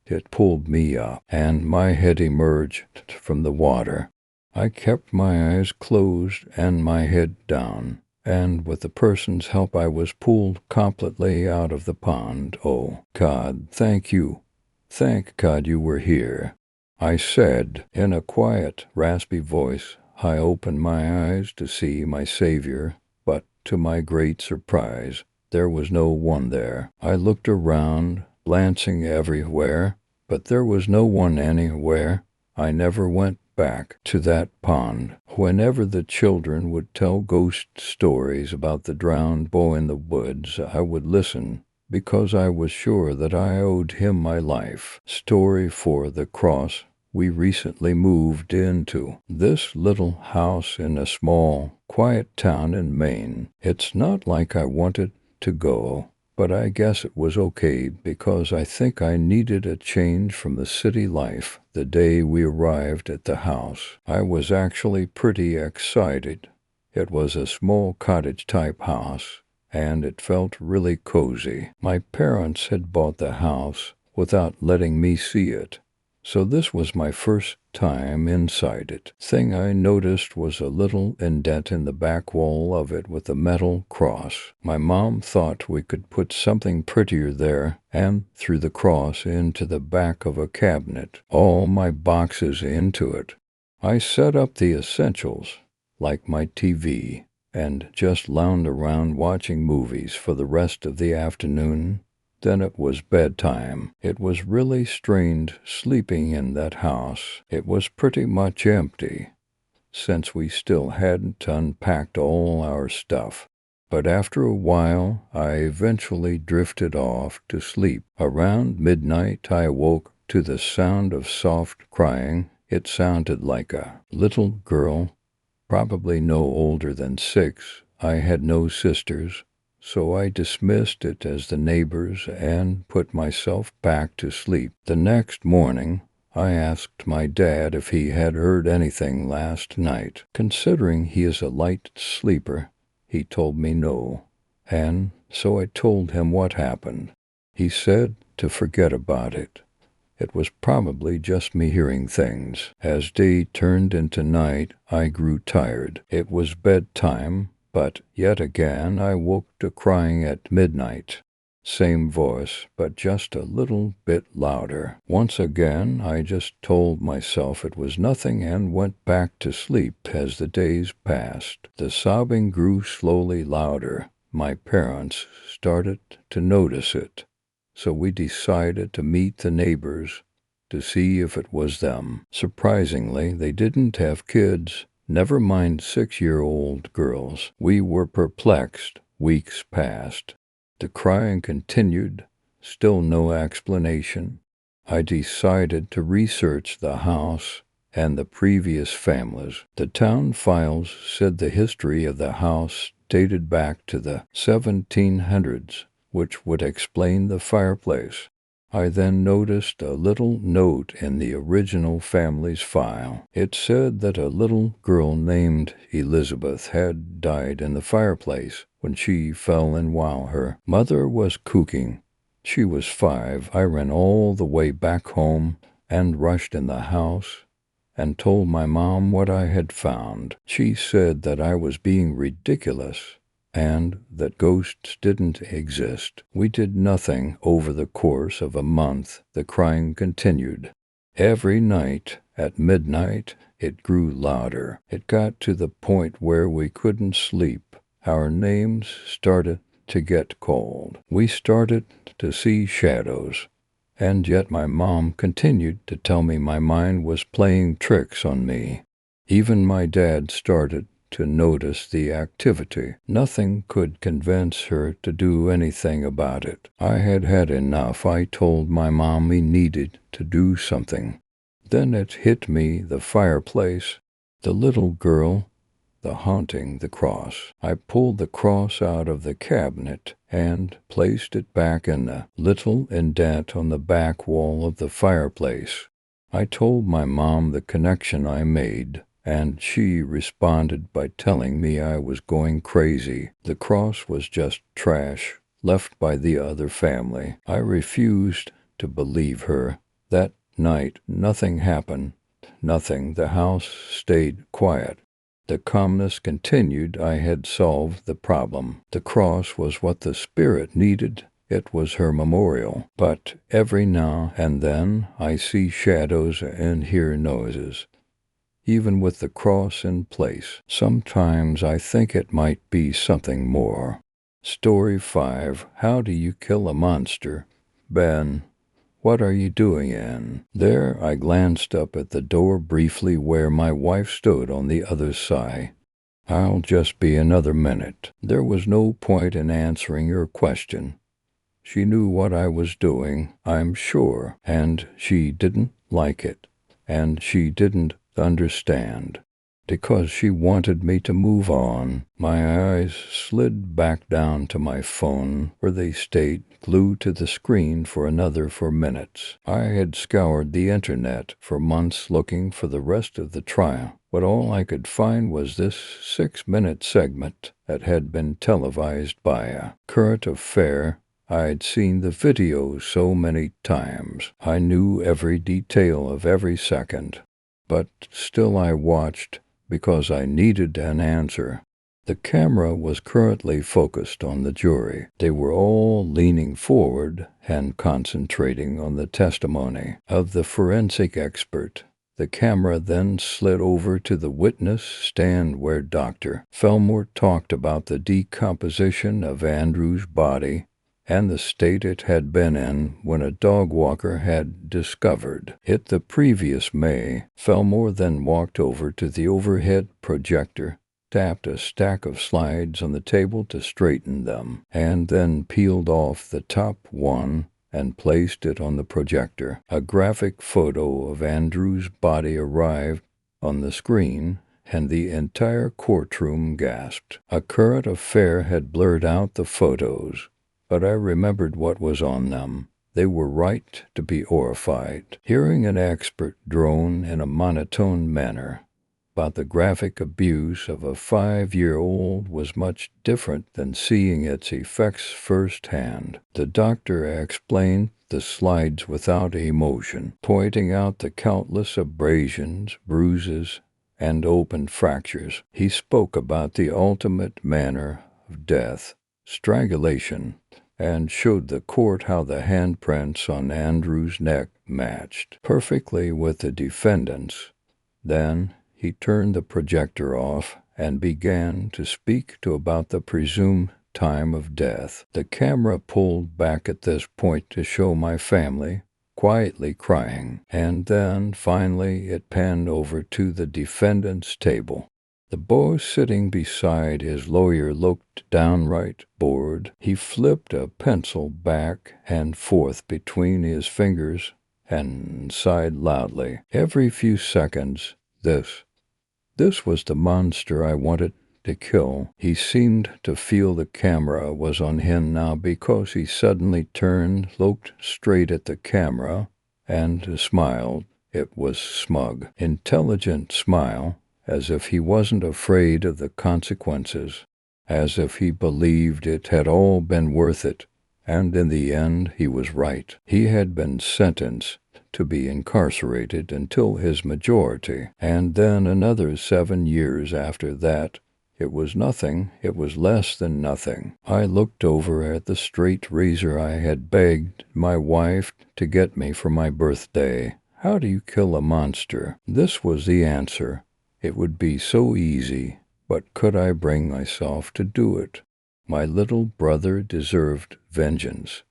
It pulled me up, and my head emerged from the water. I kept my eyes closed and my head down, and with the person's help I was pulled completely out of the pond. Oh, God, thank you. Thank God you were here, I said in a quiet, raspy voice. I opened my eyes to see my Savior, but to my great surprise, there was no one there. I looked around, glancing everywhere, but there was no one anywhere. I never went back to that pond. Whenever the children would tell ghost stories about the drowned boy in the woods, I would listen, because I was sure that I owed him my life. Story 4: The Cross. We recently moved into this little house in a small, quiet town in Maine. It's not like I wanted to go, but I guess it was okay because I think I needed a change from the city life. The day we arrived at the house, I was actually pretty excited. It was a small cottage-type house, and it felt really cozy. My parents had bought the house without letting me see it, so this was my first time inside it. Thing I noticed was a little indent in the back wall of it with a metal cross. My mom thought we could put something prettier there and threw the cross into the back of a cabinet, all my boxes into it. I set up the essentials, like my TV, and just lounged around watching movies for the rest of the afternoon. Then it was bedtime. It was really strange sleeping in that house. It was pretty much empty, since we still hadn't unpacked all our stuff. But after a while, I eventually drifted off to sleep. Around midnight, I awoke to the sound of soft crying. It sounded like a little girl, probably no older than 6. I had no sisters, so I dismissed it as the neighbors and put myself back to sleep. The next morning, I asked my dad if he had heard anything last night. Considering he is a light sleeper, he told me no, and so I told him what happened. He said to forget about it. It was probably just me hearing things. As day turned into night, I grew tired. It was bedtime, but yet again I woke to crying at midnight. Same voice, but just a little bit louder. Once again, I just told myself it was nothing and went back to sleep. As the days passed, the sobbing grew slowly louder. My parents started to notice it, so we decided to meet the neighbors to see if it was them. Surprisingly, they didn't have kids. Never mind 6-year-old girls. We were perplexed. Weeks passed. The crying continued. Still no explanation. I decided to research the house and the previous families. The town files said the history of the house dated back to the 1700s, which would explain the fireplace. I then noticed a little note in the original family's file. It said that a little girl named Elizabeth had died in the fireplace when she fell in while her mother was cooking. She was 5. I ran all the way back home and rushed in the house and told my mom what I had found. She said that I was being ridiculous and that ghosts didn't exist. We did nothing over the course of a month. The crying continued. Every night at midnight, it grew louder. It got to the point where we couldn't sleep. Our names started to get called. We started to see shadows, And yet my mom continued to tell me my mind was playing tricks on me. Even my dad started to notice the activity. Nothing could convince her to do anything about it. I had had enough. I told my mom we needed to do something. Then it hit me, the fireplace, the little girl, the haunting the cross. I pulled the cross out of the cabinet and placed it back in the little indent on the back wall of the fireplace. I told my mom the connection I made, and she responded by telling me I was going crazy. The cross was just trash left by the other family. I refused to believe her. That night, nothing happened. Nothing. The house stayed quiet. The calmness continued. I had solved the problem. The cross was what the spirit needed. It was her memorial. But every now and then I see shadows and hear noises, even with the cross in place. Sometimes I think it might be something more. Story 5. How do you kill a monster? Ben, what are you doing in there? I glanced up at the door briefly where my wife stood on the other side. I'll just be another minute. There was no point in answering her question. She knew what I was doing, I'm sure, and she didn't like it, and she didn't understand. Because she wanted me to move on, my eyes slid back down to my phone, where they stayed glued to the screen for another 4 minutes. I had scoured the internet for months looking for the rest of the trial, but all I could find was this 6-minute segment that had been televised by a current affair. I'd seen the videos so many times. I knew every detail of every second. But still I watched because I needed an answer. The camera was currently focused on the jury. They were all leaning forward and concentrating on the testimony of the forensic expert. The camera then slid over to the witness stand where Dr. Fellmore talked about the decomposition of Andrew's body and the state it had been in when a dog walker had discovered it the previous May. Fellmore then walked over to the overhead projector, tapped a stack of slides on the table to straighten them, and then peeled off the top one and placed it on the projector. A graphic photo of Andrew's body arrived on the screen, and the entire courtroom gasped. A current affair had blurred out the photos, but I remembered what was on them. They were right to be horrified. Hearing an expert drone in a monotone manner about the graphic abuse of a 5-year-old was much different than seeing its effects firsthand. The doctor explained the slides without emotion, pointing out the countless abrasions, bruises, and open fractures. He spoke about the ultimate manner of death, strangulation, and showed the court how the handprints on Andrew's neck matched perfectly with the defendant's. Then he turned the projector off and began to speak about the presumed time of death. The camera pulled back at this point to show my family quietly crying, and then finally it panned over to the defendant's table. The boy sitting beside his lawyer looked downright bored. He flipped a pencil back and forth between his fingers and sighed loudly. Every few seconds, this was the monster I wanted to kill. He seemed to feel the camera was on him now because he suddenly turned, looked straight at the camera, and smiled. It was smug, intelligent smile, as if he wasn't afraid of the consequences, as if he believed it had all been worth it, and in the end he was right. He had been sentenced to be incarcerated until his majority, and then another 7 years after that. It was nothing. It was less than nothing. I looked over at the straight razor I had begged my wife to get me for my birthday. How do you kill a monster? This was the answer. It would be so easy, but could I bring myself to do it? My little brother deserved vengeance.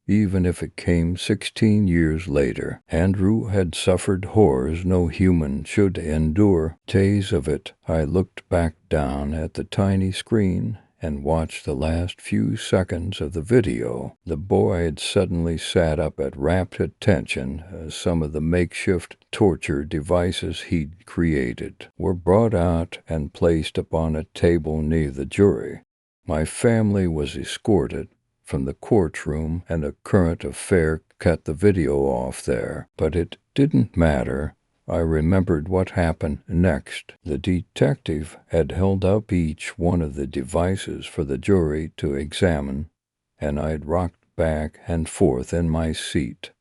even if it came 16 years later. Andrew had suffered horrors no human should endure. Days of it, I looked back down at the tiny screen and watched the last few seconds of the video. The boy had suddenly sat up at rapt attention as some of the makeshift torture devices he'd created were brought out and placed upon a table near the jury. My family was escorted from the courtroom, and a current affair cut the video off there. But it didn't matter. I remembered what happened next. The detective had held up each one of the devices for the jury to examine, and I'd rocked back and forth in my seat,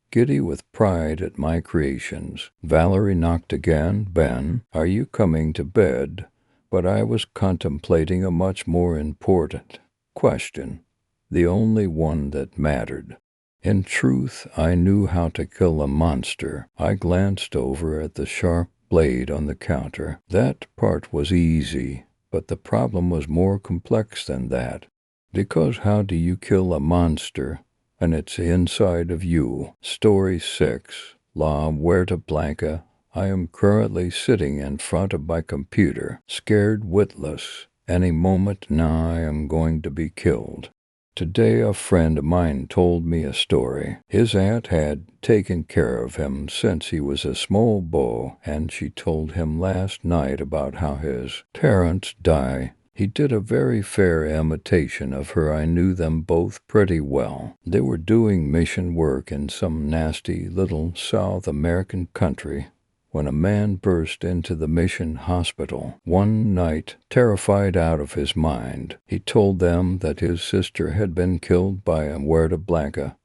giddy with pride at my creations. Valerie knocked again. "Ben, are you coming to bed?" But I was contemplating a much more important question, the only one that mattered. In truth, I knew how to kill a monster. I glanced over at the sharp blade on the counter. That part was easy, but the problem was more complex than that. Because how do you kill a monster and it's inside of you? Story 6, La Muerte Blanca. I am currently sitting in front of my computer, scared witless. Any moment now I am going to be killed. Today a friend of mine told me a story. His aunt had taken care of him since he was a small boy, and she told him last night about how his parents died. He did a very fair imitation of her. I knew them both pretty well. They were doing mission work in some nasty little South American country when a man burst into the mission hospital one night, terrified out of his mind. He told them that his sister had been killed by a Muerte Blanca,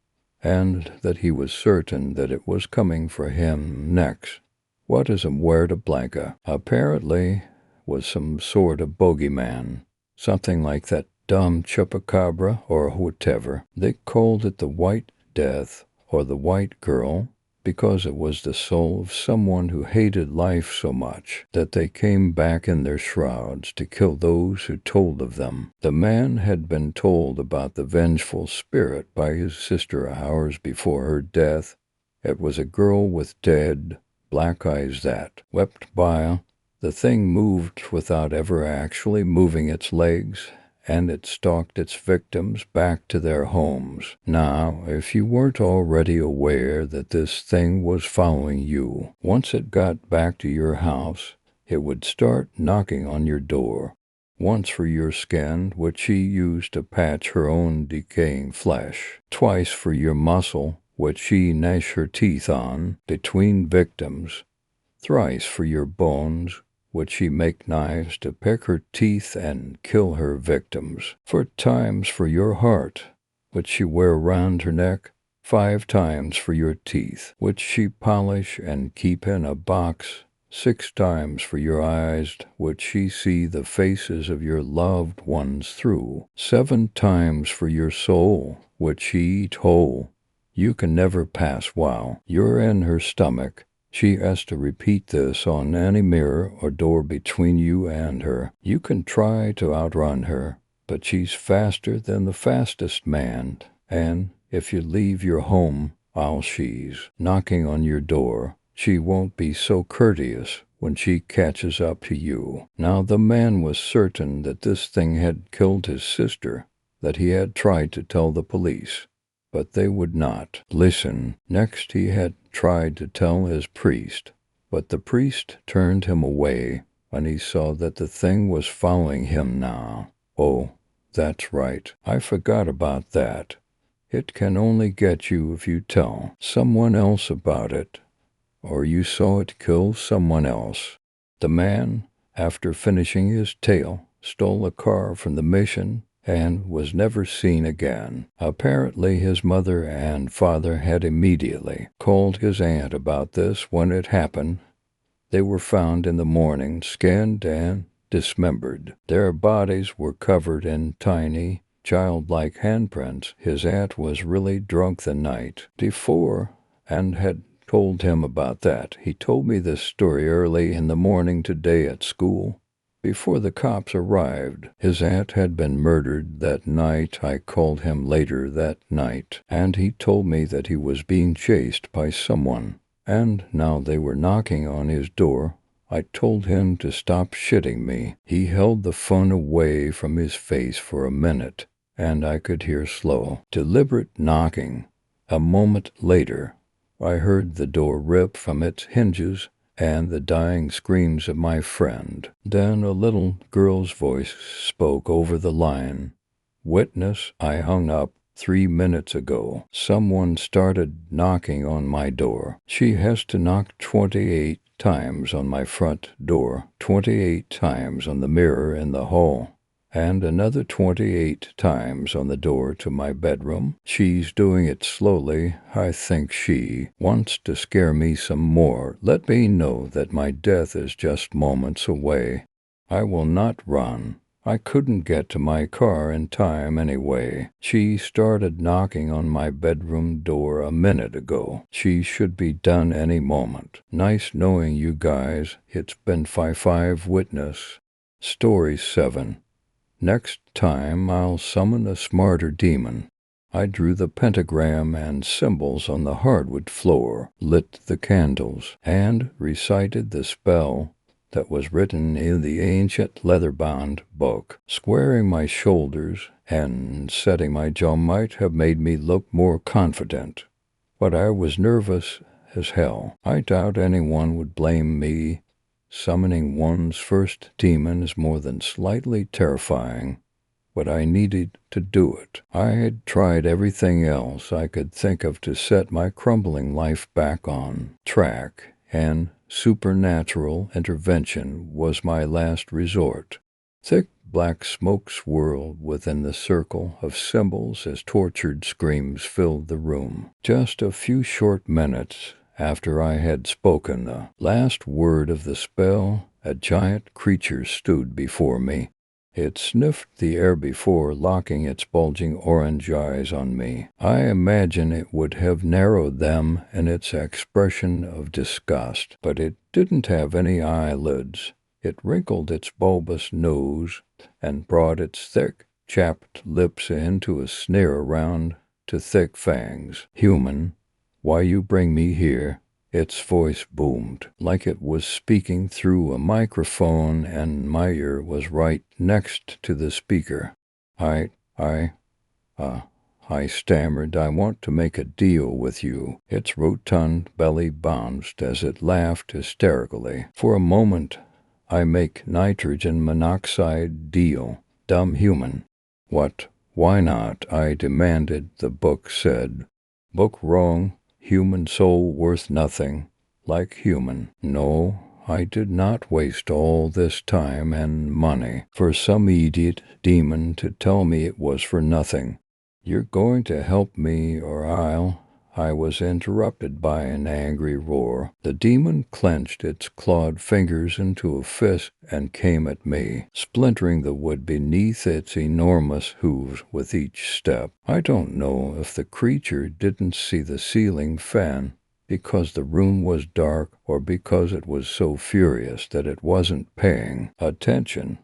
and that he was certain that it was coming for him next. What is a Muerte Blanca? Apparently was some sort of bogeyman, something like that dumb chupacabra or whatever. They called it the White Death or the White Girl, because it was the soul of someone who hated life so much that they came back in their shrouds to kill those who told of them. The man had been told about the vengeful spirit by his sister hours before her death. It was a girl with dead, black eyes that wept bile. The thing moved without ever actually moving its legs, and it stalked its victims back to their homes. Now, if you weren't already aware that this thing was following you, once it got back to your house, it would start knocking on your door. Once for your skin, which she used to patch her own decaying flesh. Twice for your muscle, which she gnashed her teeth on between victims. Thrice for your bones, would she make knives to pick her teeth and kill her victims. 4 times for your heart, which she wear round her neck. 5 times for your teeth, which she polish and keep in a box. 6 times for your eyes, which she see the faces of your loved ones through. 7 times for your soul, which she eat whole. You can never pass while you're in her stomach. She has to repeat this on any mirror or door between you and her. You can try to outrun her, but she's faster than the fastest man, and if you leave your home while she's knocking on your door, she won't be so courteous when she catches up to you. Now the man was certain that this thing had killed his sister, that he had tried to tell the police, but they would not listen. Next he had tried to tell his priest, but the priest turned him away when he saw that the thing was following him now. Oh, that's right. I forgot about that. It can only get you if you tell someone else about it, or you saw it kill someone else. The man, after finishing his tale, stole a car from the mission and was never seen again. Apparently his mother and father had immediately called his aunt about this when it happened. They were found in the morning, skinned and dismembered. Their bodies were covered in tiny, childlike handprints. His aunt was really drunk the night before and had told him about that. He told me this story early in the morning today at school, before the cops arrived. His aunt had been murdered that night. I called him later that night, and he told me that he was being chased by someone, and now they were knocking on his door. I told him to stop shitting me. He held the phone away from his face for a minute, and I could hear slow, deliberate knocking. A moment later, I heard the door rip from its hinges and the dying screams of my friend. Then a little girl's voice spoke over the line. "Witness, I hung up 3 minutes ago. Someone started knocking on my door. She has to knock 28 times on my front door, 28 times on the mirror in the hall, and another 28 times on the door to my bedroom. She's doing it slowly. I think she wants to scare me some more. Let me know that my death is just moments away. I will not run. I couldn't get to my car in time anyway. She started knocking on my bedroom door a minute ago. She should be done any moment. Nice knowing you guys. It's been 5-5 Witness." Story 7. Next time I'll summon a smarter demon. I drew the pentagram and symbols on the hardwood floor, lit the candles, and recited the spell that was written in the ancient leather-bound book. Squaring my shoulders and setting my jaw might have made me look more confident, but I was nervous as hell. I doubt anyone would blame me. Summoning one's first demon is more than slightly terrifying, but I needed to do it. I had tried everything else I could think of to set my crumbling life back on track, and supernatural intervention was my last resort. Thick black smoke swirled within the circle of symbols as tortured screams filled the room. Just a few short minutes after I had spoken the last word of the spell, a giant creature stood before me. It sniffed the air before locking its bulging orange eyes on me. I imagine it would have narrowed them in its expression of disgust, but it didn't have any eyelids. It wrinkled its bulbous nose and brought its thick, chapped lips into a sneer around to thick fangs. "Human, why you bring me here?" Its voice boomed, like it was speaking through a microphone, and my ear was right next to the speaker. I stammered. "I want to make a deal with you." Its rotund belly bounced as it laughed hysterically. "For a moment, I make nitrogen monoxide deal. Dumb human." "What? Why not?" I demanded. The book said. "Book wrong. Human soul worth nothing, like human." No, I did not waste all this time and money for some idiot demon to tell me it was for nothing. "You're going to help me or I'll—" I was interrupted by an angry roar. The demon clenched its clawed fingers into a fist and came at me, splintering the wood beneath its enormous hooves with each step. I don't know if the creature didn't see the ceiling fan because the room was dark, or because it was so furious that it wasn't paying attention,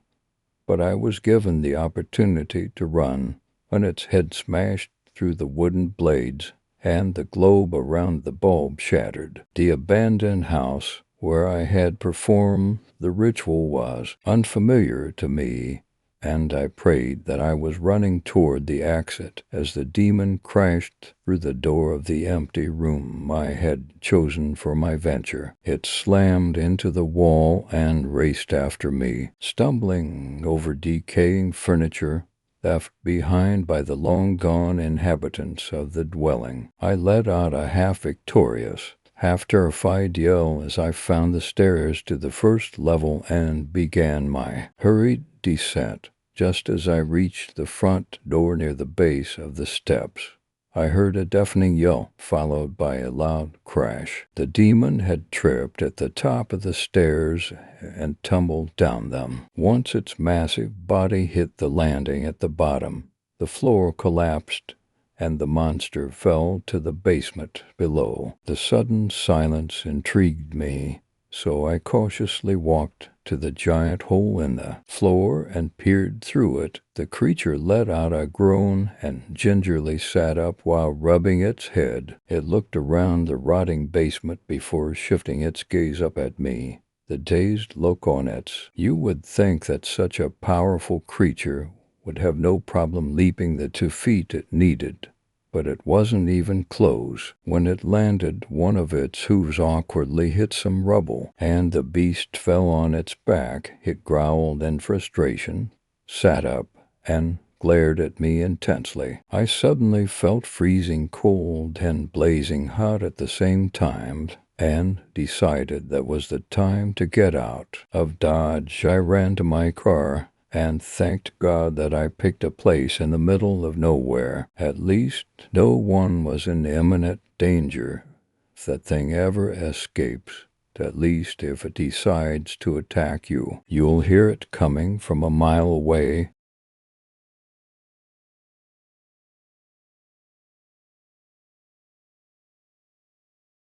but I was given the opportunity to run when its head smashed through the wooden blades and the globe around the bulb shattered. The abandoned house where I had performed the ritual was unfamiliar to me, and I prayed that I was running toward the exit as the demon crashed through the door of the empty room I had chosen for my venture. It slammed into the wall and raced after me, stumbling over decaying furniture left behind by the long-gone inhabitants of the dwelling. I let out a half-victorious, half-terrified yell as I found the stairs to the first level and began my hurried descent. Just as I reached the front door near the base of the steps, I heard a deafening yell, followed by a loud crash. The demon had tripped at the top of the stairs and tumbled down them. Once its massive body hit the landing at the bottom, the floor collapsed, and the monster fell to the basement below. The sudden silence intrigued me. So I cautiously walked to the giant hole in the floor and peered through it. The creature let out a groan and gingerly sat up while rubbing its head. It looked around the rotting basement before shifting its gaze up at me. The dazed look on it. You would think that such a powerful creature would have no problem leaping the 2 feet it needed. But it wasn't even close. When it landed, one of its hooves awkwardly hit some rubble, and the beast fell on its back. It growled in frustration, sat up, and glared at me intensely. I suddenly felt freezing cold and blazing hot at the same time, and decided that was the time to get out of Dodge. I ran to my car and thanked God that I picked a place in the middle of nowhere. At least no one was in imminent danger. If that thing ever escapes, at least if it decides to attack you, you'll hear it coming from a mile away